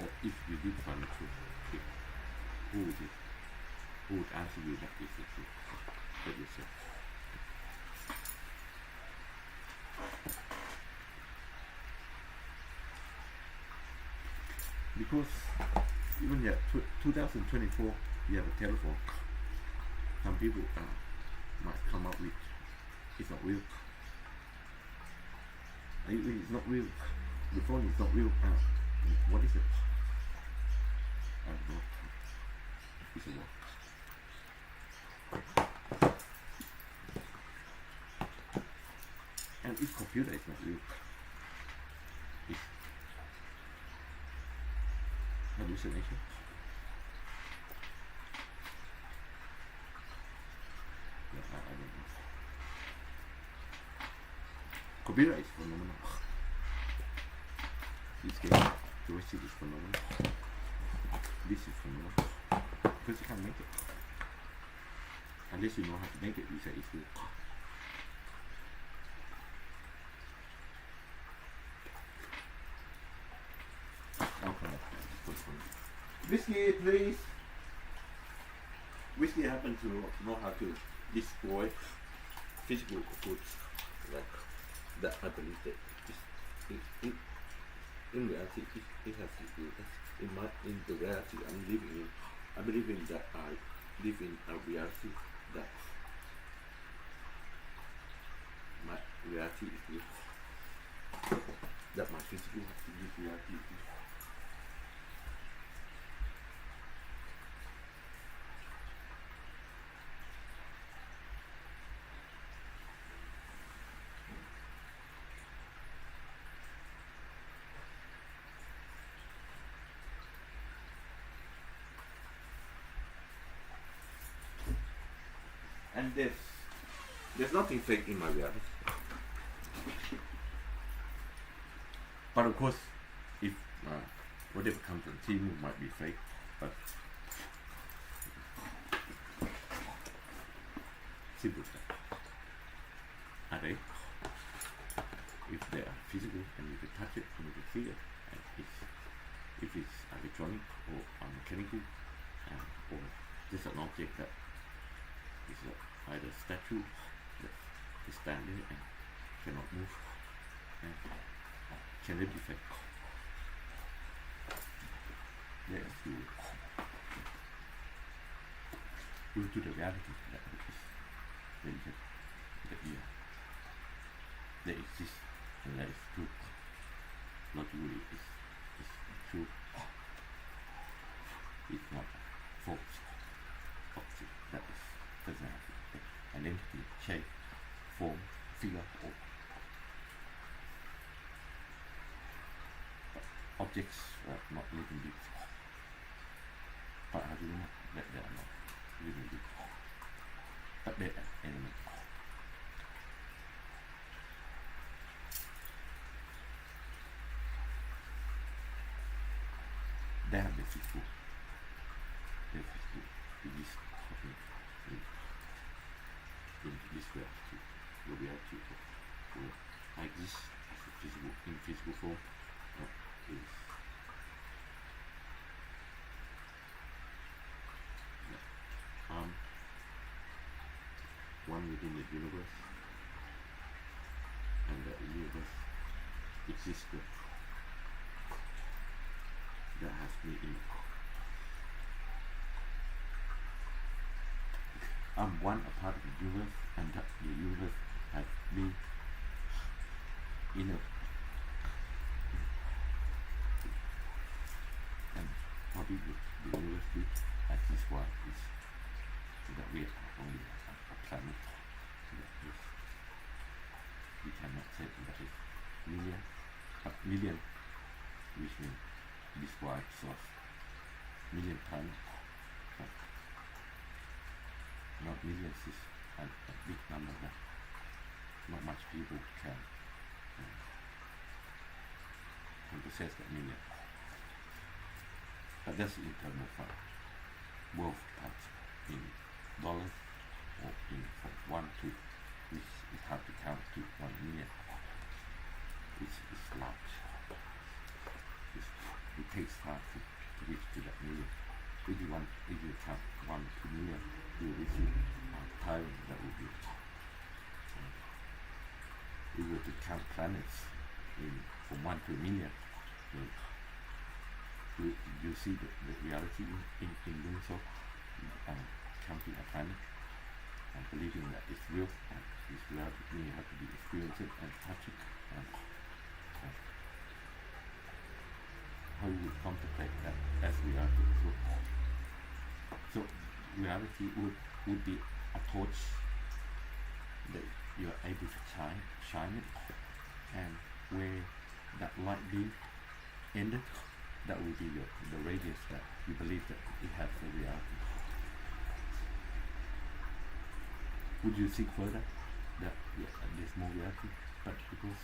Or if you did find it true, who would answer you that is the truth? That yourself. Because even yet 2024 you have a telephone. Some people might come up with it's not real. It's not real. The phone is not real. What is it? I don't know. It's a what? And if computer is not real, hallucination. I don't know. Copyright is phenomenal. This game, joystick is phenomenal. This is phenomenal. Because you can't make it. Unless you know how to make it, you say it's good. Okay. Whiskey, please. Whiskey happens to know how to destroy physical goods. Like that, I believe that in reality, it has to do that. In the reality I'm living in, I believe in that I live in a reality that my reality is real. That my physical reality is real. And there's nothing fake in my reality. But of course, if whatever comes on TV might be fake, but simple stuff. Are they? If they are physical and you can touch it and you can feel it, and if it's electronic or mechanical, or just an object that is either a statue that is standing and cannot move, and can it be fake? Yes, due to the reality that is that exists and that is true. Logically is true. It's not a false object that doesn't have an entity, shape, form, figure, or objects are not living beings. But how do you know that they are not living beings? But they are elements. They have the physical. They exist in this reality. The reality of I exist as a physical, in physical form. Is one within the universe, and that the universe exists that has me in it. I'm one a part of the universe, and that the universe has me in it. And how big the universe be? At this one is that we are only a planet that is, we cannot say that is million, which means this wide source, million planets, but not millions is a big number that not much people can possess that million. But that's in terms of world tax in dollars or in from 1 to, which is hard to count to 1 million, which is large. It takes time to reach to that million. If you count 1 to million, you reach time that will be. If you were to count planets from 1 to a million, you see the reality in doing so, counting a planet and believing that it's real and it's reality, you have to be experience it and touch it, and how you would contemplate that as reality as well. So reality would be a torch that you are able to shine it, and where that light beam ended, that will be the radius that you believe that it has a reality. Would you seek further that there's more reality? But because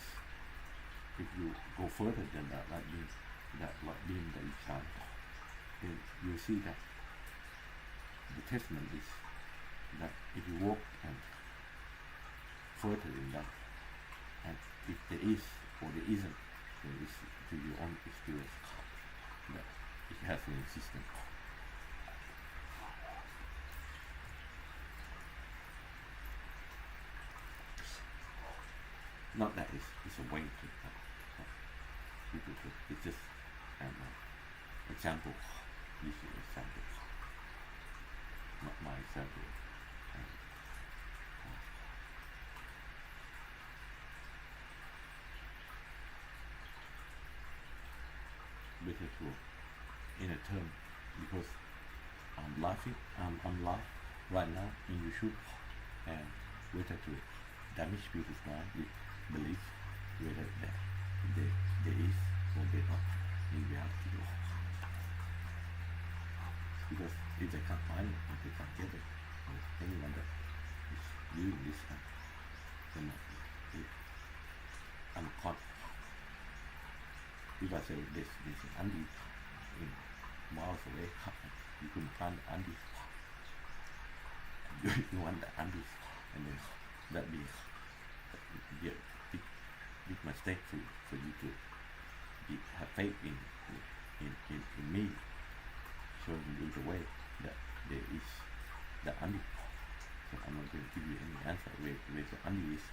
if you go further than that light beam that you shine, then you see that the testament is that if you walk and further in that, and if there is or there isn't, then it's to your own experience that it has an existence. Not that it's a way to people to, it's just an example, usually example, not my example. Better to in a term because I'm laughing, I'm laugh right now in YouTube, and better to damage people's mind with belief whether that there is or there not in reality. Because if they can't find it, if they can't get it, or anyone that is doing this, then I'm caught. If I say there's an andi in miles away, you couldn't find the andi. You want the andi, and then that be a big mistake for you to have faith in me, showing you the way that there is the andi. So I'm not going to give you any answer where the andi is,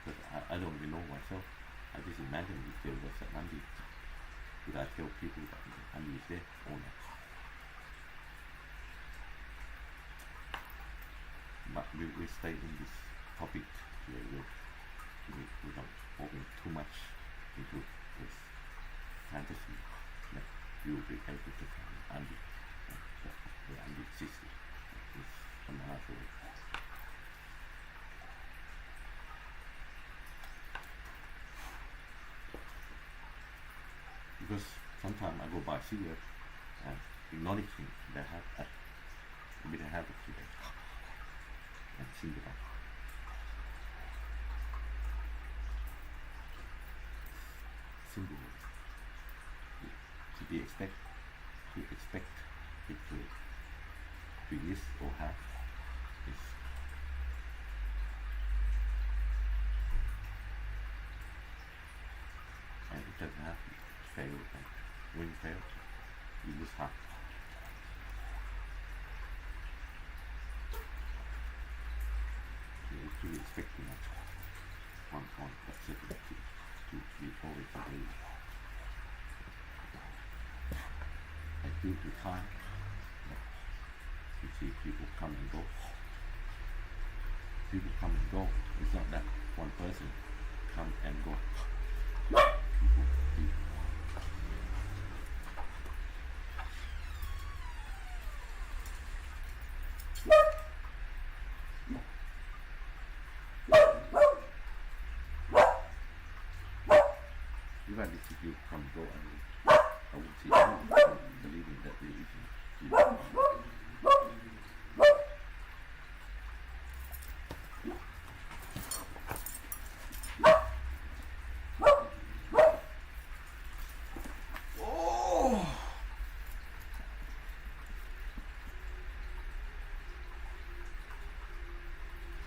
because I don't even know myself. I just imagine if there was an andi, would I tell people that the andi is there or not? But we stay in this topic here. We don't open too much into this fantasy that you will be able to find andi. The andi exists from another way. Because sometimes I go by cigarette and acknowledging that I have with a habit today and think about simple to expect it to exist or have is and it doesn't have to fail, and when you fail you lose heart. You expect too much on that certainty to be always available. And due to time, you see people come and go. People come and go. It's not that one person come and go. People. Even if you come and go, I would see you believing that there is you.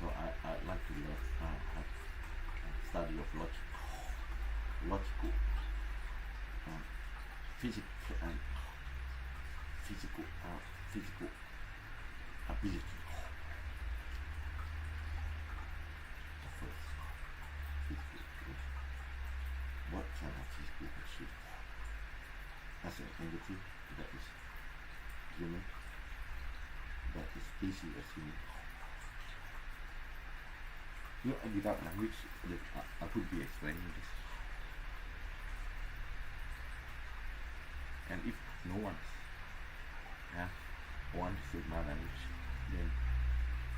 So I'd like to have study of logical, physical ability. First, what kind of physical achieve as an entity that is human, that is species as human. Without language, I could be explaining this. And if no one understood my language, then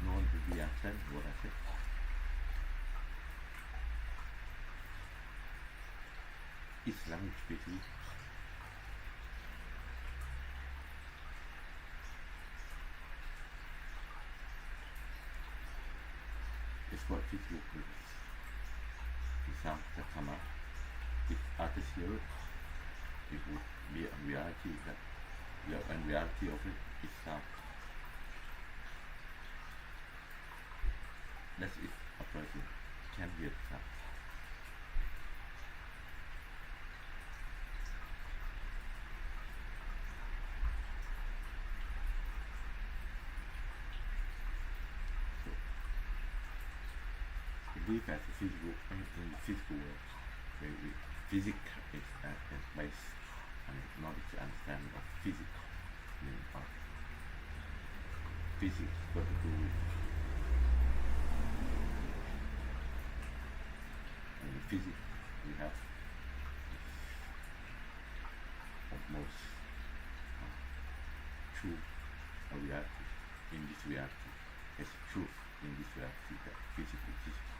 no one would be understand what I said. Islamic physics. It's what physical purpose. Islam that come up. If art is here, it would be a reality that the unreality of it is Islam. That's if a person can hear Islam. Believe as a physical in the physical world, where physics is based on knowledge and understanding of physics, meaning of physics got to do with in physics we have almost true a reality in this reality. There's truth in this reality that physics exists.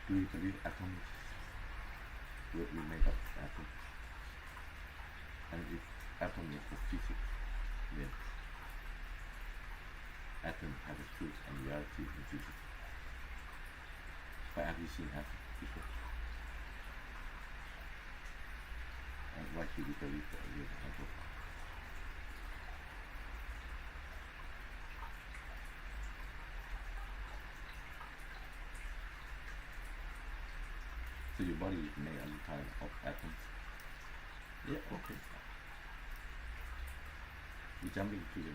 Do you believe atoms will be made of atoms? And if atom is for physics, then atom has a truth and reality in physics. But have you seen atoms before? And why should we believe that we have atom? So your body is made all the time of atoms. Yeah, okay. We jump into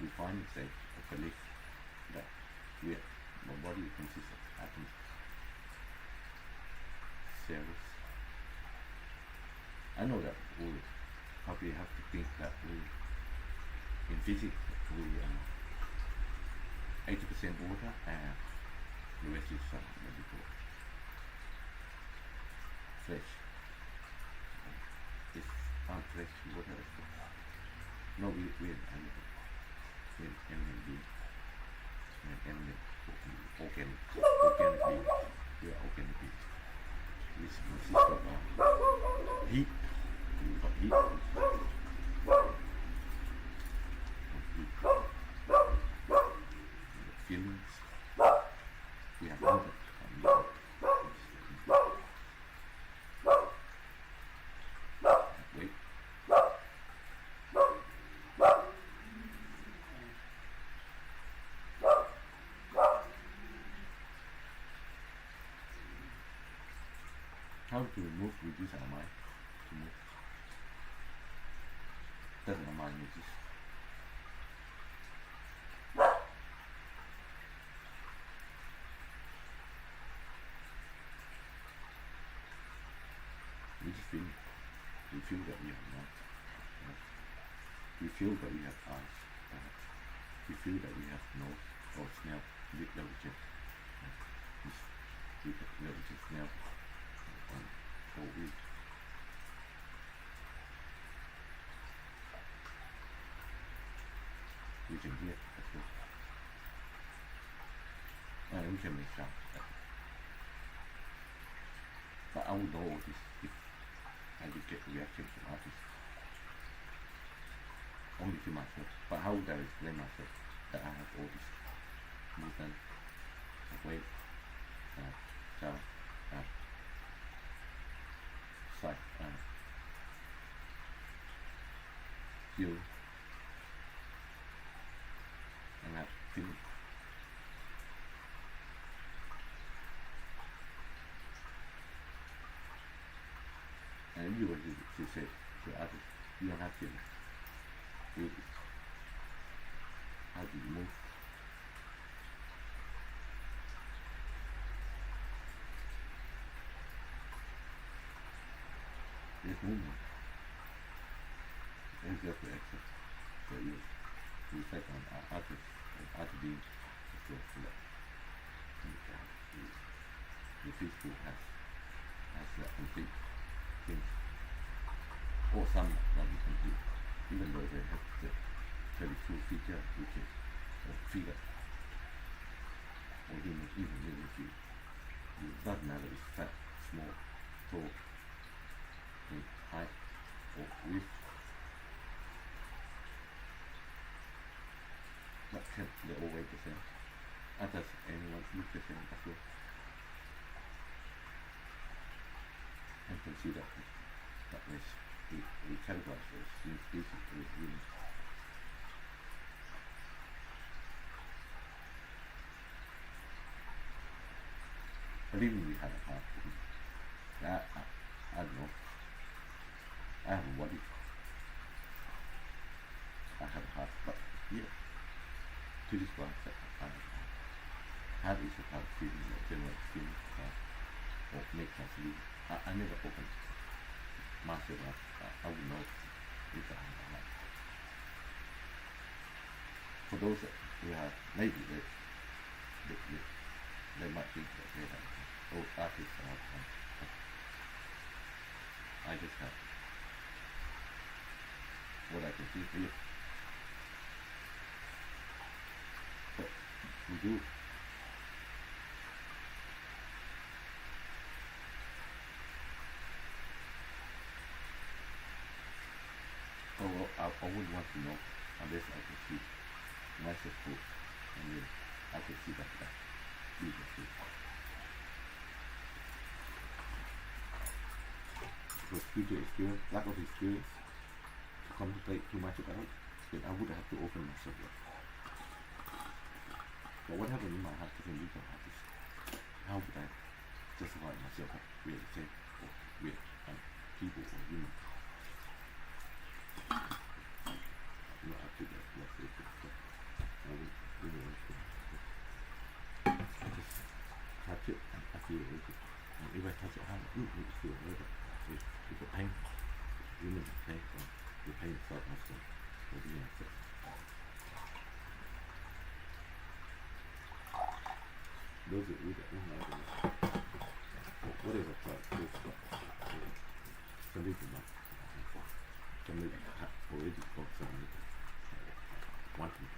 we find say a belief that our body consists of atoms, cells. I know that we probably have to think that in physics we 80% water and the rest is medical. Flesh. It's flesh water. No, we're an animal. We're an animal being. We're an animal organic being. We're organic beings. Which consists of heat. We've got heat. Feelings. We have movement. How to move with this our mind to move? Doesn't our mind exist? We just feel. We feel that we have mouth. We feel that we have eyes. We feel that we have nose or smell. We can smell. Or we can hear as well. And we can make sound. But I would know all this if I would get reaction from others. Only to myself. But how would I explain myself that I have all this movement, weight, sound, sight, feel, and that feeling. And if you were to say to others, you don't have feelings. How do you move? There's movement. There's just the action. So you reflect on others and other beings as well. The physical has that complete things. Or some not be complete, even though they have the 32 figure, which is a figure, or even if you, it doesn't matter if fat, small, tall, height, or width. But they're all weigh the same. And does anyone look the same as well? And consider that we categorize those new species as humans. Believe me, we had a heart. I don't know. I haven't wanted. I have a heart, but yeah. To describe that heart is a part of feeling, a general feeling or make us live. I never opened myself up. I would know if I have a heart. For those who have, maybe they might think that they have, oh, artists have heart. I just have what I can see here. But we do. Oh, well, I would want to know unless I can see myself too, and then I can see that you can see. Because due to experience, lack of experience, to contemplate too much about it, then I would have to open myself up. But what happened in my heart doesn't leave my heart is how would I justify myself with the same or with people or humans? Not up to that, let's say, but I would really want to. I just touch it and I feel it. And if I touch it hard, it feels better. It's a pain. Human pain from the pain itself also will be upset. Those that read it, whatever part is something about something already got something wanting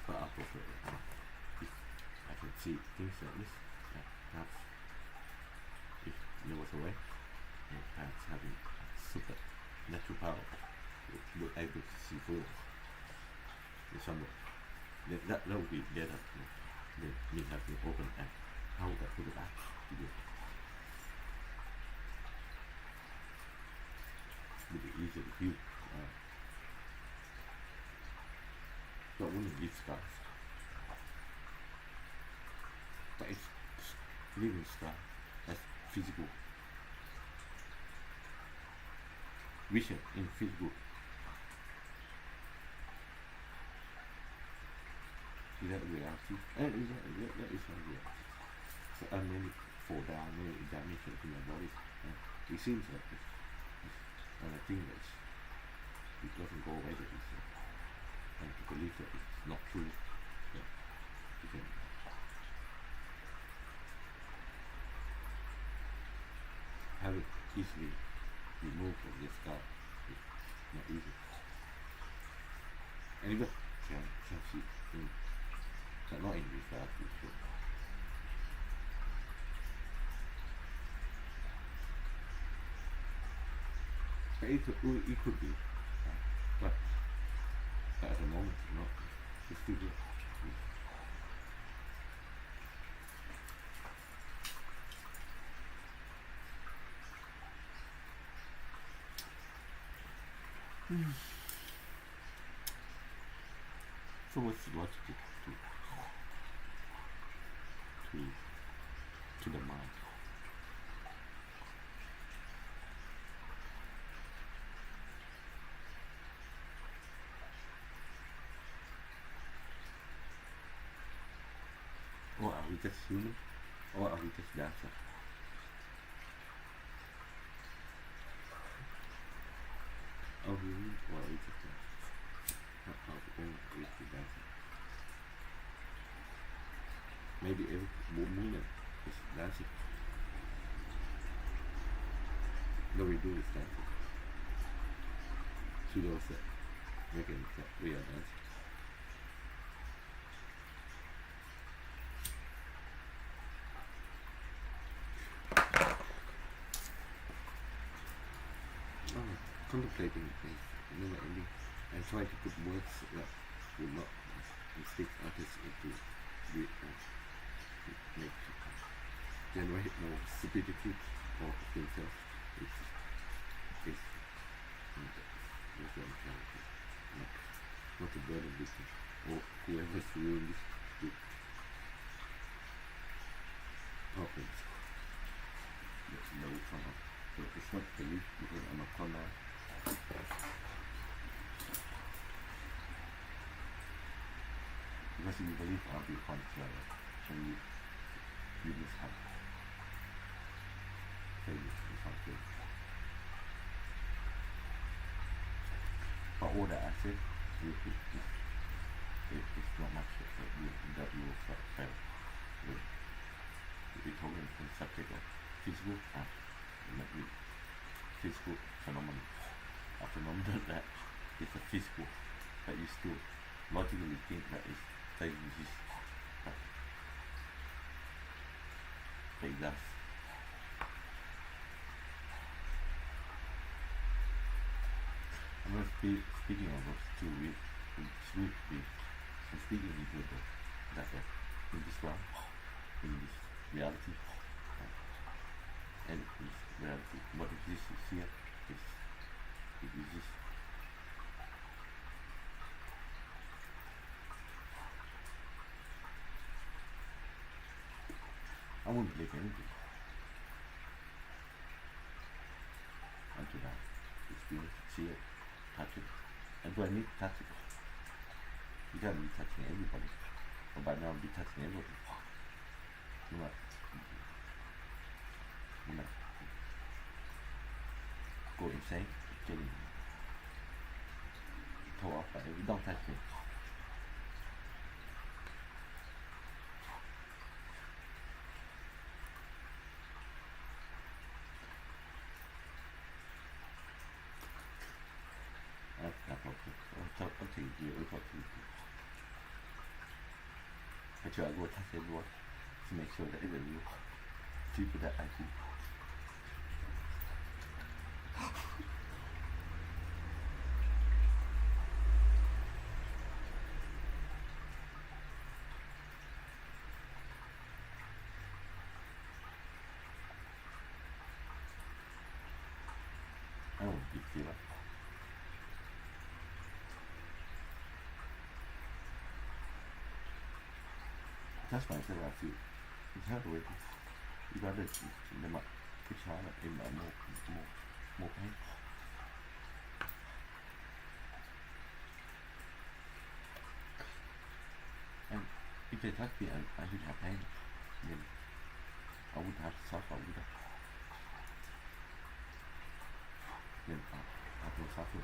but I prefer if I can see things like this, perhaps if there was a way, perhaps having super natural power would able to see further in some way, then that would be better. Then me have to open and how would I put it back to do it? Would be easier to view. But wouldn't leave scars. But it's leaving scar as physical vision in physical. Is that reality? That is not reality. So I many fall down, many damage to my body. It seems like this. And I think that it doesn't go away that easily. And to believe that it's not true. Yeah. You can have it easily removed from your scalp. It's not easy. Anybody can see in, but not in this reality. Sure. But it could be, but at the moment, not. It's still here. So what's the logic to the mind? Or are we just human? Or are we just dancer? Are we human or are we just dancer? How we dancer? Maybe every movement is dancing. What we do is dancing. To those that making that real dance. Oh, contemplating things, never ending, and try to put words that will not stick artists into do it and make generate no stupidity or themselves. It's not a burden business or whoever's doing this with problems. There's no problem. So it's not belief because I'm a con now. Because you believe I'll be contrary, so you mishap. So you mishap. But all that I said, it's not much that you will fail with. If you're talking in the subject of physical physical phenomenon, a phenomenon that is a physical, but you still logically think that they exist, but it does. I'm not speaking of those two weeks, I'm speaking into that in this world, in this reality, and this reality, what exists is here, it exists. I wouldn't believe anything until I experience it, see it, touch it. And do I need to touch it? You gotta be touching everybody. But by now, be touching everybody. You're not go insane, getting tore off by every. Don't touch me. I'll talk to you. I'll talk to you. But I go touch everyone to make sure that it's real people that I see. I don't feel like. That's why I said I feel it's hard already. You gotta them up, push harder, more pain. And if they touch me, I should have pain. Then I would have suffer, would have. Then I will suffer.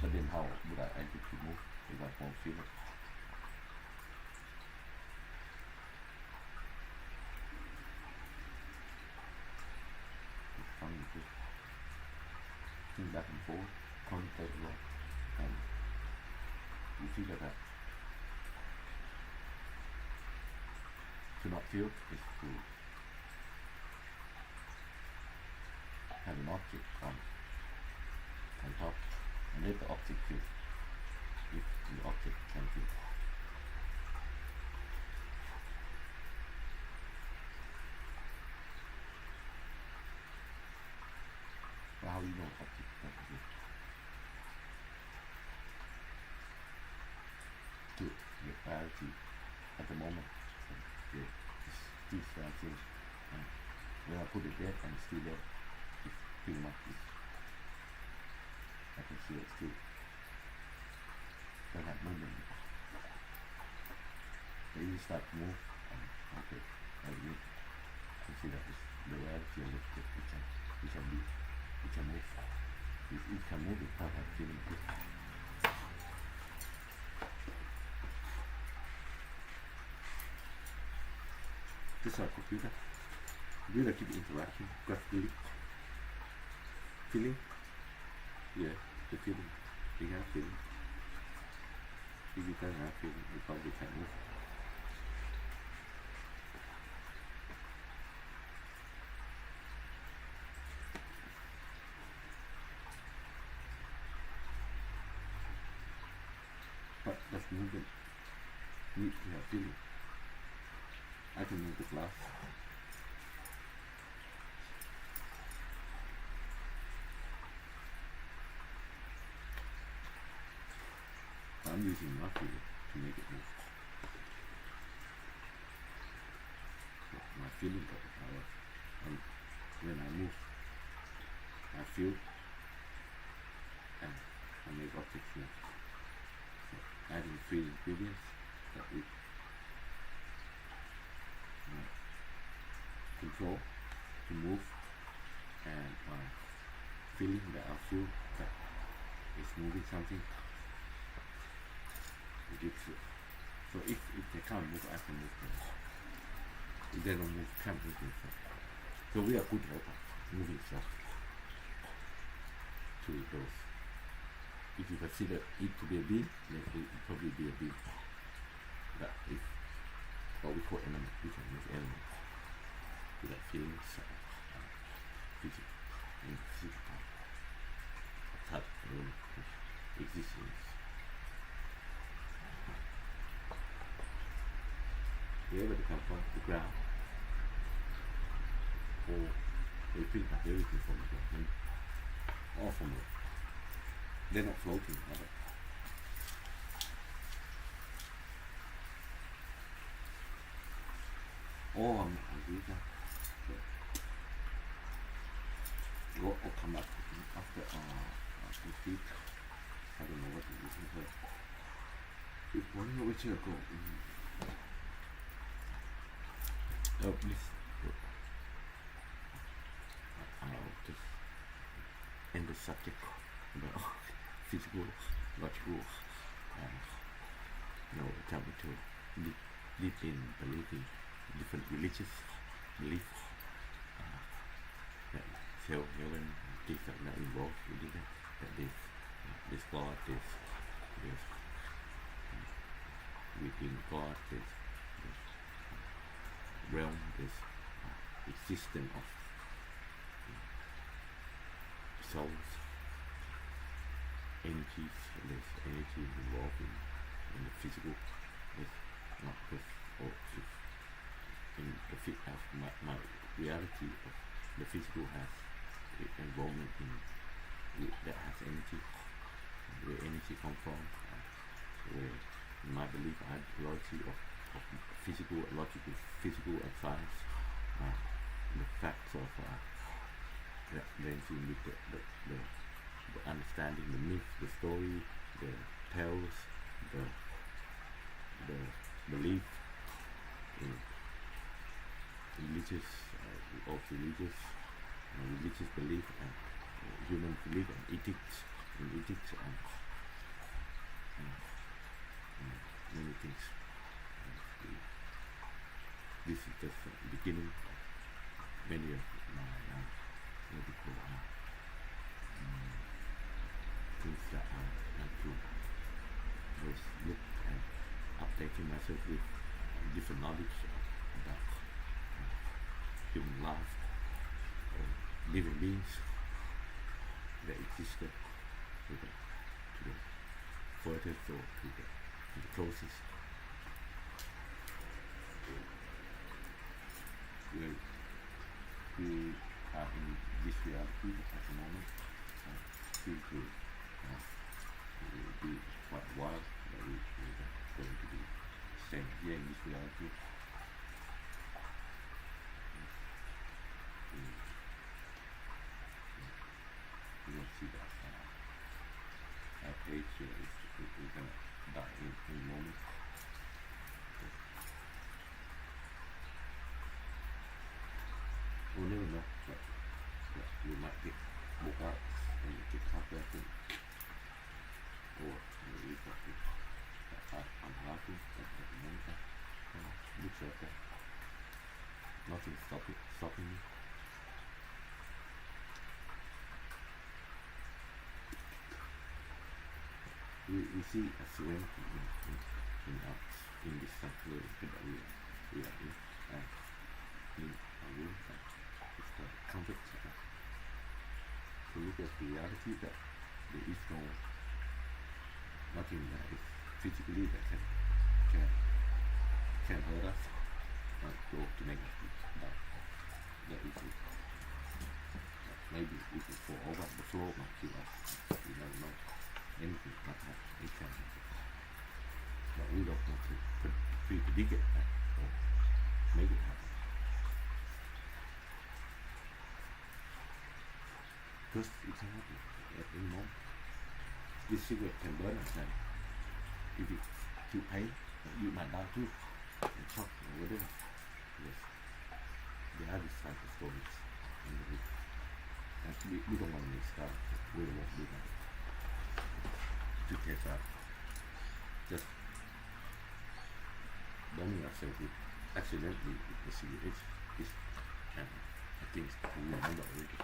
But then how would I able to move if I won't feel it? Think back and forth, contemplate a lot, and you figure that to not feel is to have an object on top and let the object feel if the object can feel. Well, how do you know object can feel? To get clarity at the moment. Yeah, this thing. And when I put it there and it's still there, it's pretty much this. I can see it still. Don't have movement. Then you start to move and okay, I can see that it's the reality of it can move. If it can move, it can't have feeling good. This is our computer. Computer keep interacting, got feeling. Yeah, the feeling. He has feeling. If he doesn't have feeling, he probably can't move. But that's movement. Need to have feeling. I can move the glass. I'm using my feeling to make it move. My feeling got the power. And when I move, I feel and I make objects move. So adding three ingredients that we control to move and feeling that I feel that it's moving something. So if they can't move, I can move them. If they don't move, can't move themselves. So we are good helper, moving stuff to those. If you consider it to be a beam, then it will probably be a beam. But if what we call element, we can move elements to that feeling, physical, touch, existence. Wherever they come from, the ground, or they pick up everything from the ground, all from it. They're not floating, are they? All of these what will come up after the feet. I don't know what it is, but it's one which will go. Oh, please. I'll just end the subject about physical, logical, tell me to live in believing different religious beliefs that tell heaven things are not involved with it, that this God, this within God, this realm, this existence of souls, energies, there's energy involved in the physical, there's not just in the my reality of the physical has involvement in that has energy, where energy comes from, where my belief ideology of physical, logical, physical and science, the facts of that blends in with the understanding, the myth, the story, the tales, the belief in religious, religious belief and human belief and ethics, and many things. This is just the beginning of many of my medical things that I like to always look and updating myself with different knowledge about human life or living beings that existed to the furthest or to the closest. We are in this reality at the moment. Feel to be quite a while that we are going to be staying here in this reality. You will see that our age is going to die in a moment. We'll never know, but we might get woke up and get caught back in, or we got to unhappy at the moment. Looks like that. Nothing stopping me. we see a serenity in this sanctuary that we are in, and in our room, it's the comfort to look at the reality that there is nothing that is physically that can hurt us, go to negative, but that is it. Maybe if it fall over, the flow might kill us. We don't know. Anything might happen. It can happen. But we don't want to predict it or make it happen. Because it can happen at any moment. This cigarette can burn us, and if you feel pain, you might die too. And shock or whatever. Yes. There are these type of stories in the book. And we don't want to make stuff. We don't want to do that. To catch up. Just burning ourselves with accidentally with the cigarette is against who we remember already.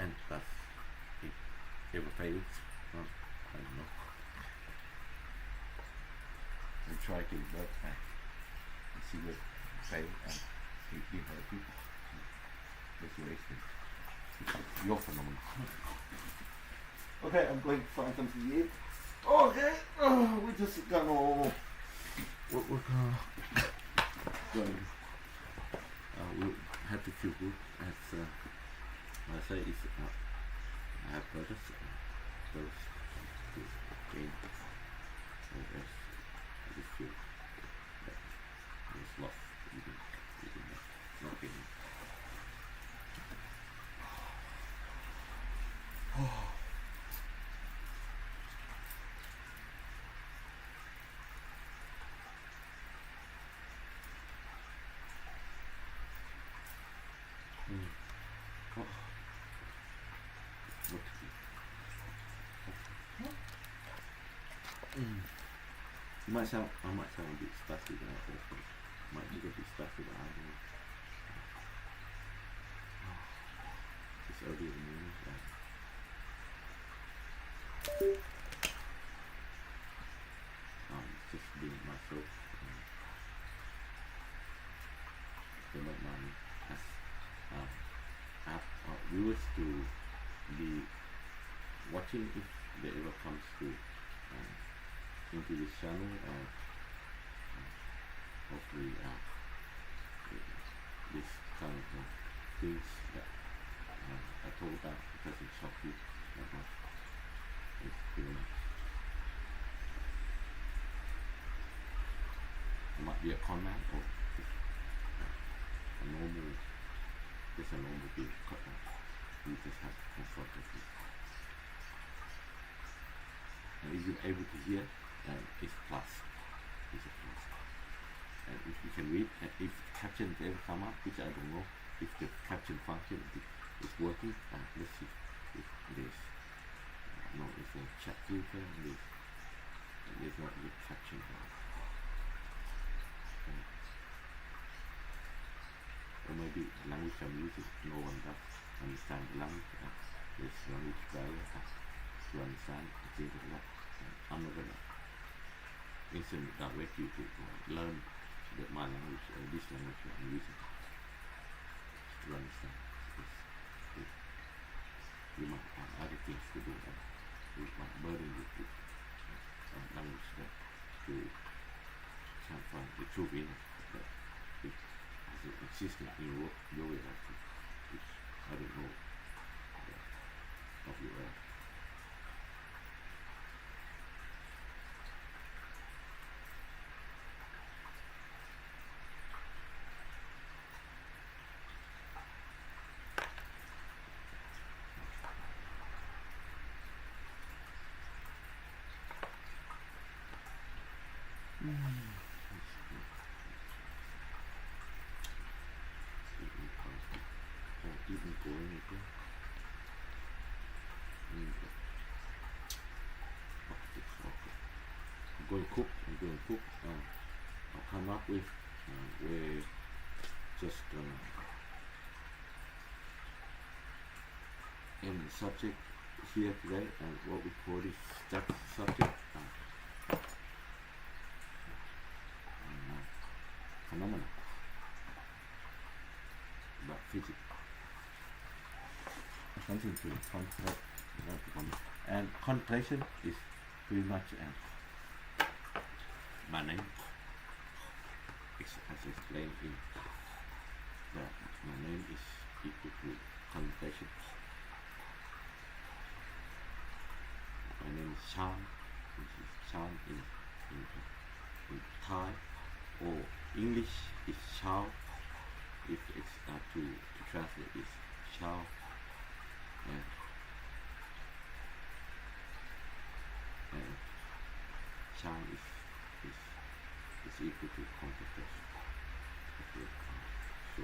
And thus it ever fails. I don't know. We try to work back and see what fail and it give other people. That's your experience. It's your phenomenon. Okay, I'm going to find something to eat. Okay, we just gonna we're going. We have to feel good as I say. It's I have purpose to gain. I just feel that there's lots you can not getting. What to do? I might sound a bit stuffy now, but might be a bit stuffy, but I don't know. It's early in the morning. Just being myself. The mind has viewers to be watching if they ever comes to into this channel, and hopefully this kind of things that I told about doesn't shock you that much. It's pretty much. It might be a con man or a normal being cut out. You just have to confront it. And if you're able to hear, it's plus. It's a plus. And if you can read, and if captions ever come up, which I don't know, if the caption function is working, let's see if there's no, it's a chat filter, there's not good caption. Or maybe language I'm using, no one does understand the language. There's language barrier to understand things like that. I'm not gonna instantly direct you to learn my language or this language that I'm using to understand. You might have other things to do, and it might burden you with language that can't find the truth in it. It has an existence in your reality, which I don't know of your earth. Even going again. I'm going to cook. I'll come up with where just in the subject here today, and what we call this subject phenomena about physics. Something to contemplate, and contemplation is pretty much my name. As explained in my name is equal to contemplation. My name is Chan, which is Chan in Thai, or English is Chow. If it's to translate, it's Chow. And Chan is equal to contemplation. Okay, so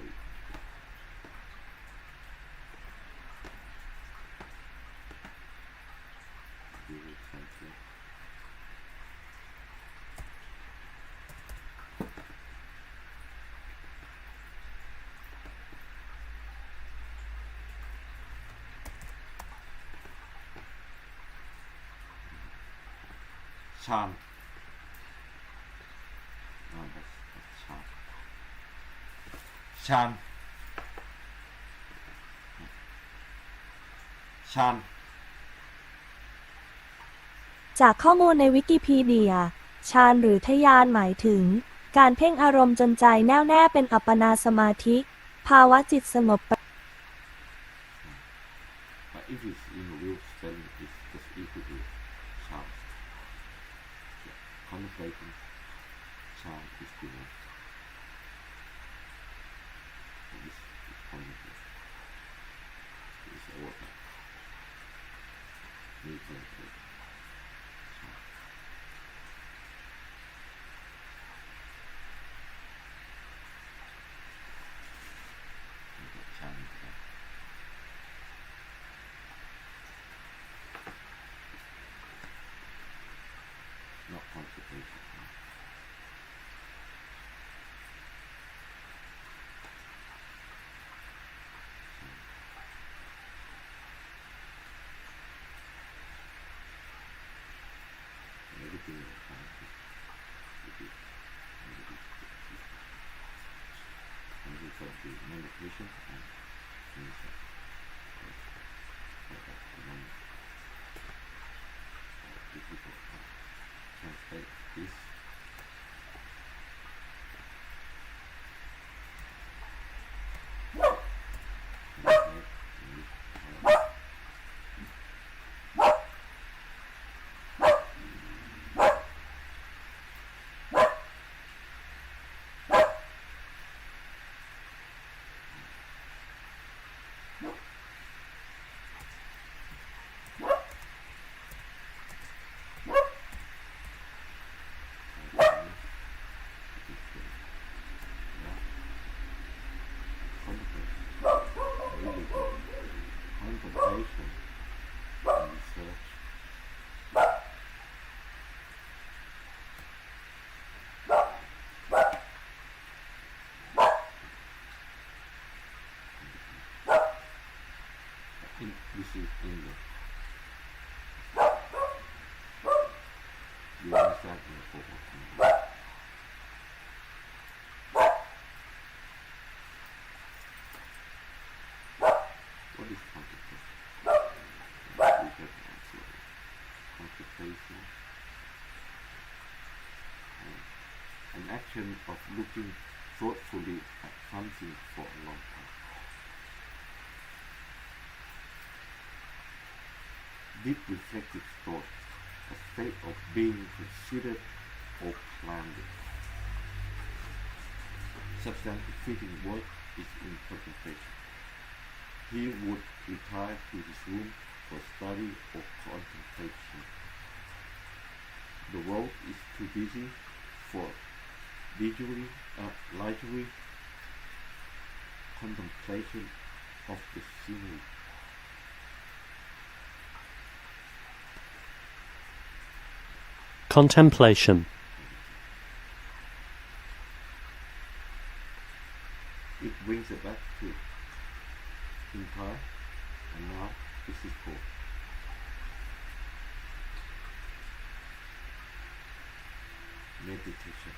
we will translate. Chan. That's Chan. Chan. Chan. จากข้อมูลในวิกิพีเดียฌานหรือทยานหมายถึงการเพ่งอารมณ์จนใจแน่วแน่เป็นอัปปนาสมาธิภาวะจิตสงบ But if it's in real spelling, it's just equal to Chan. Contemplating Chan is given. This is contemplation. It's a word. New translation. Chan. Chan is that. Not contemplation. Everything is fine. And we got the meditation and insight. If we translate this contemplation and research. This is English. You understand the focus. What is contemplation? Contemplation, an action of looking thoughtfully at something for a long time. Deep reflective thought, a state of being considered or planned. Substantive fitting work is in contemplation. He would retire to his room for study or contemplation. The world is too busy for leisurely contemplation of the scenery. Contemplation. It brings it back to in Thai, and now this is called meditation.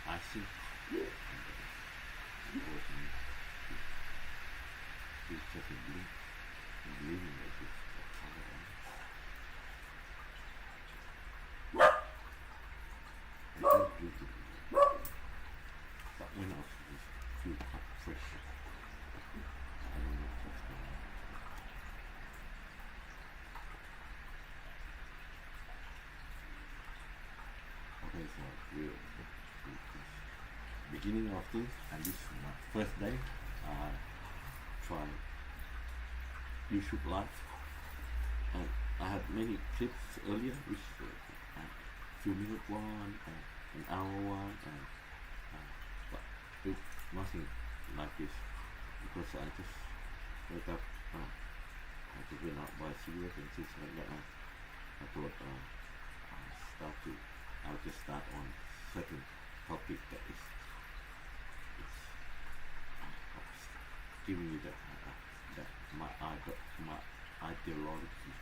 I think it's just living like this. I don't really, but when I feel fresh, I don't know what's going on. Okay, so we'll beginning of this, and this is my first day. Try YouTube Live, and I had many clips earlier, which few minute one and an hour one, and but it's nothing like this because I just wake up, I just went out by cigarette and things like that. I thought I'll just start on certain topic that is giving you that my ideology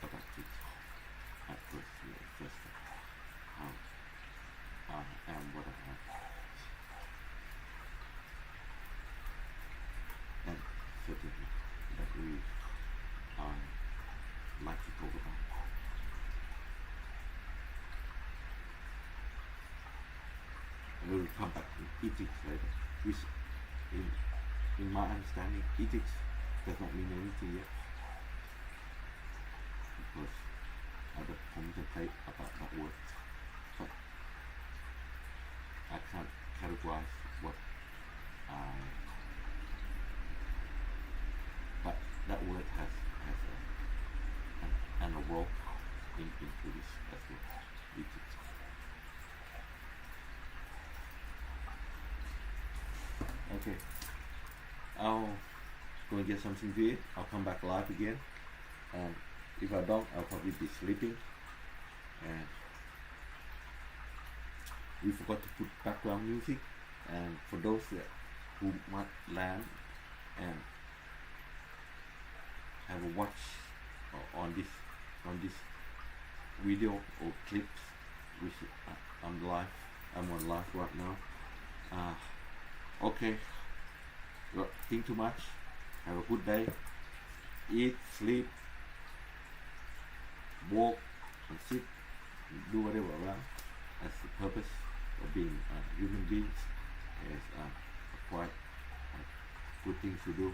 about it at first how I am what I am, and certainly that we like to talk about. And we will come back to ethics later, which in my understanding, ethics does not mean anything yet, because I don't contemplate about that word, but I can't categorize what but that word has an role into this as well, ethics. Okay, I'll go and get something to eat. I'll come back live again, and if I don't, I'll probably be sleeping. And we forgot to put background music, and for those who might land and have a watch on this video or clips, which I'm on live right now. Okay, don't think too much. Have a good day. Eat, sleep, walk, and sit. Do whatever around. That's the purpose of being human beings. Is quite good things to do.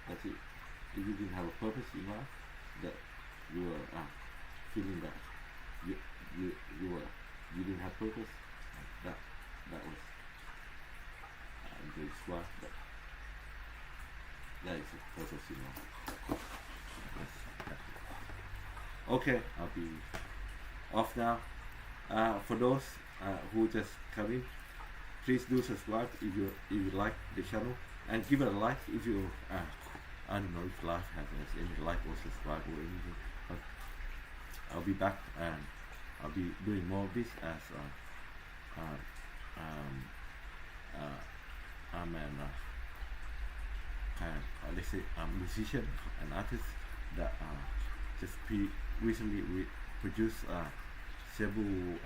That's it. If you didn't have a purpose in life, that you were feeling that you didn't have purpose, that was very swag, but that is a purpose in life. Okay, I'll be off now. For those who just come in, please do subscribe if you like the channel, and give it a like if you I don't know if live has any like or subscribe or anything, but I'll be back and I'll be doing more of this as I'm let's say a musician, an artist that just recently we produced several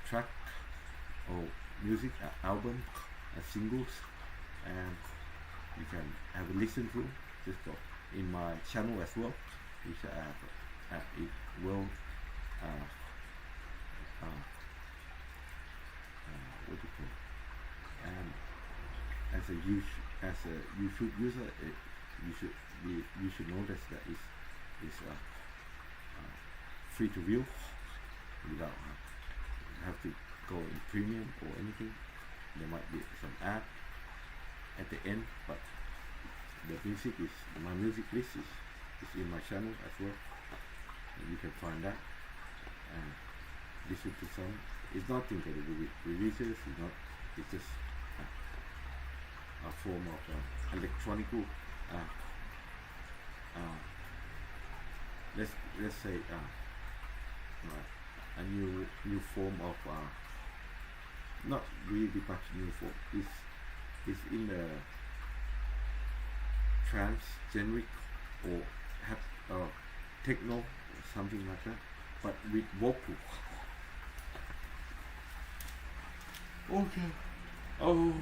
track or music album singles, and you can have a listen to. Just go in my channel as well. You should have it will what do you call it? And as a YouTube user, you should notice that it's free to view without have to go in premium or anything. There might be some ad at the end, but the music is my music list is in my channel as well. And you can find that and listen to some. It's nothing to do with religious. It's just a form of electronic. Let's say a new form of not really much new form. It's in the trance generic or techno or something like that, but with vocal. Okay. Oh.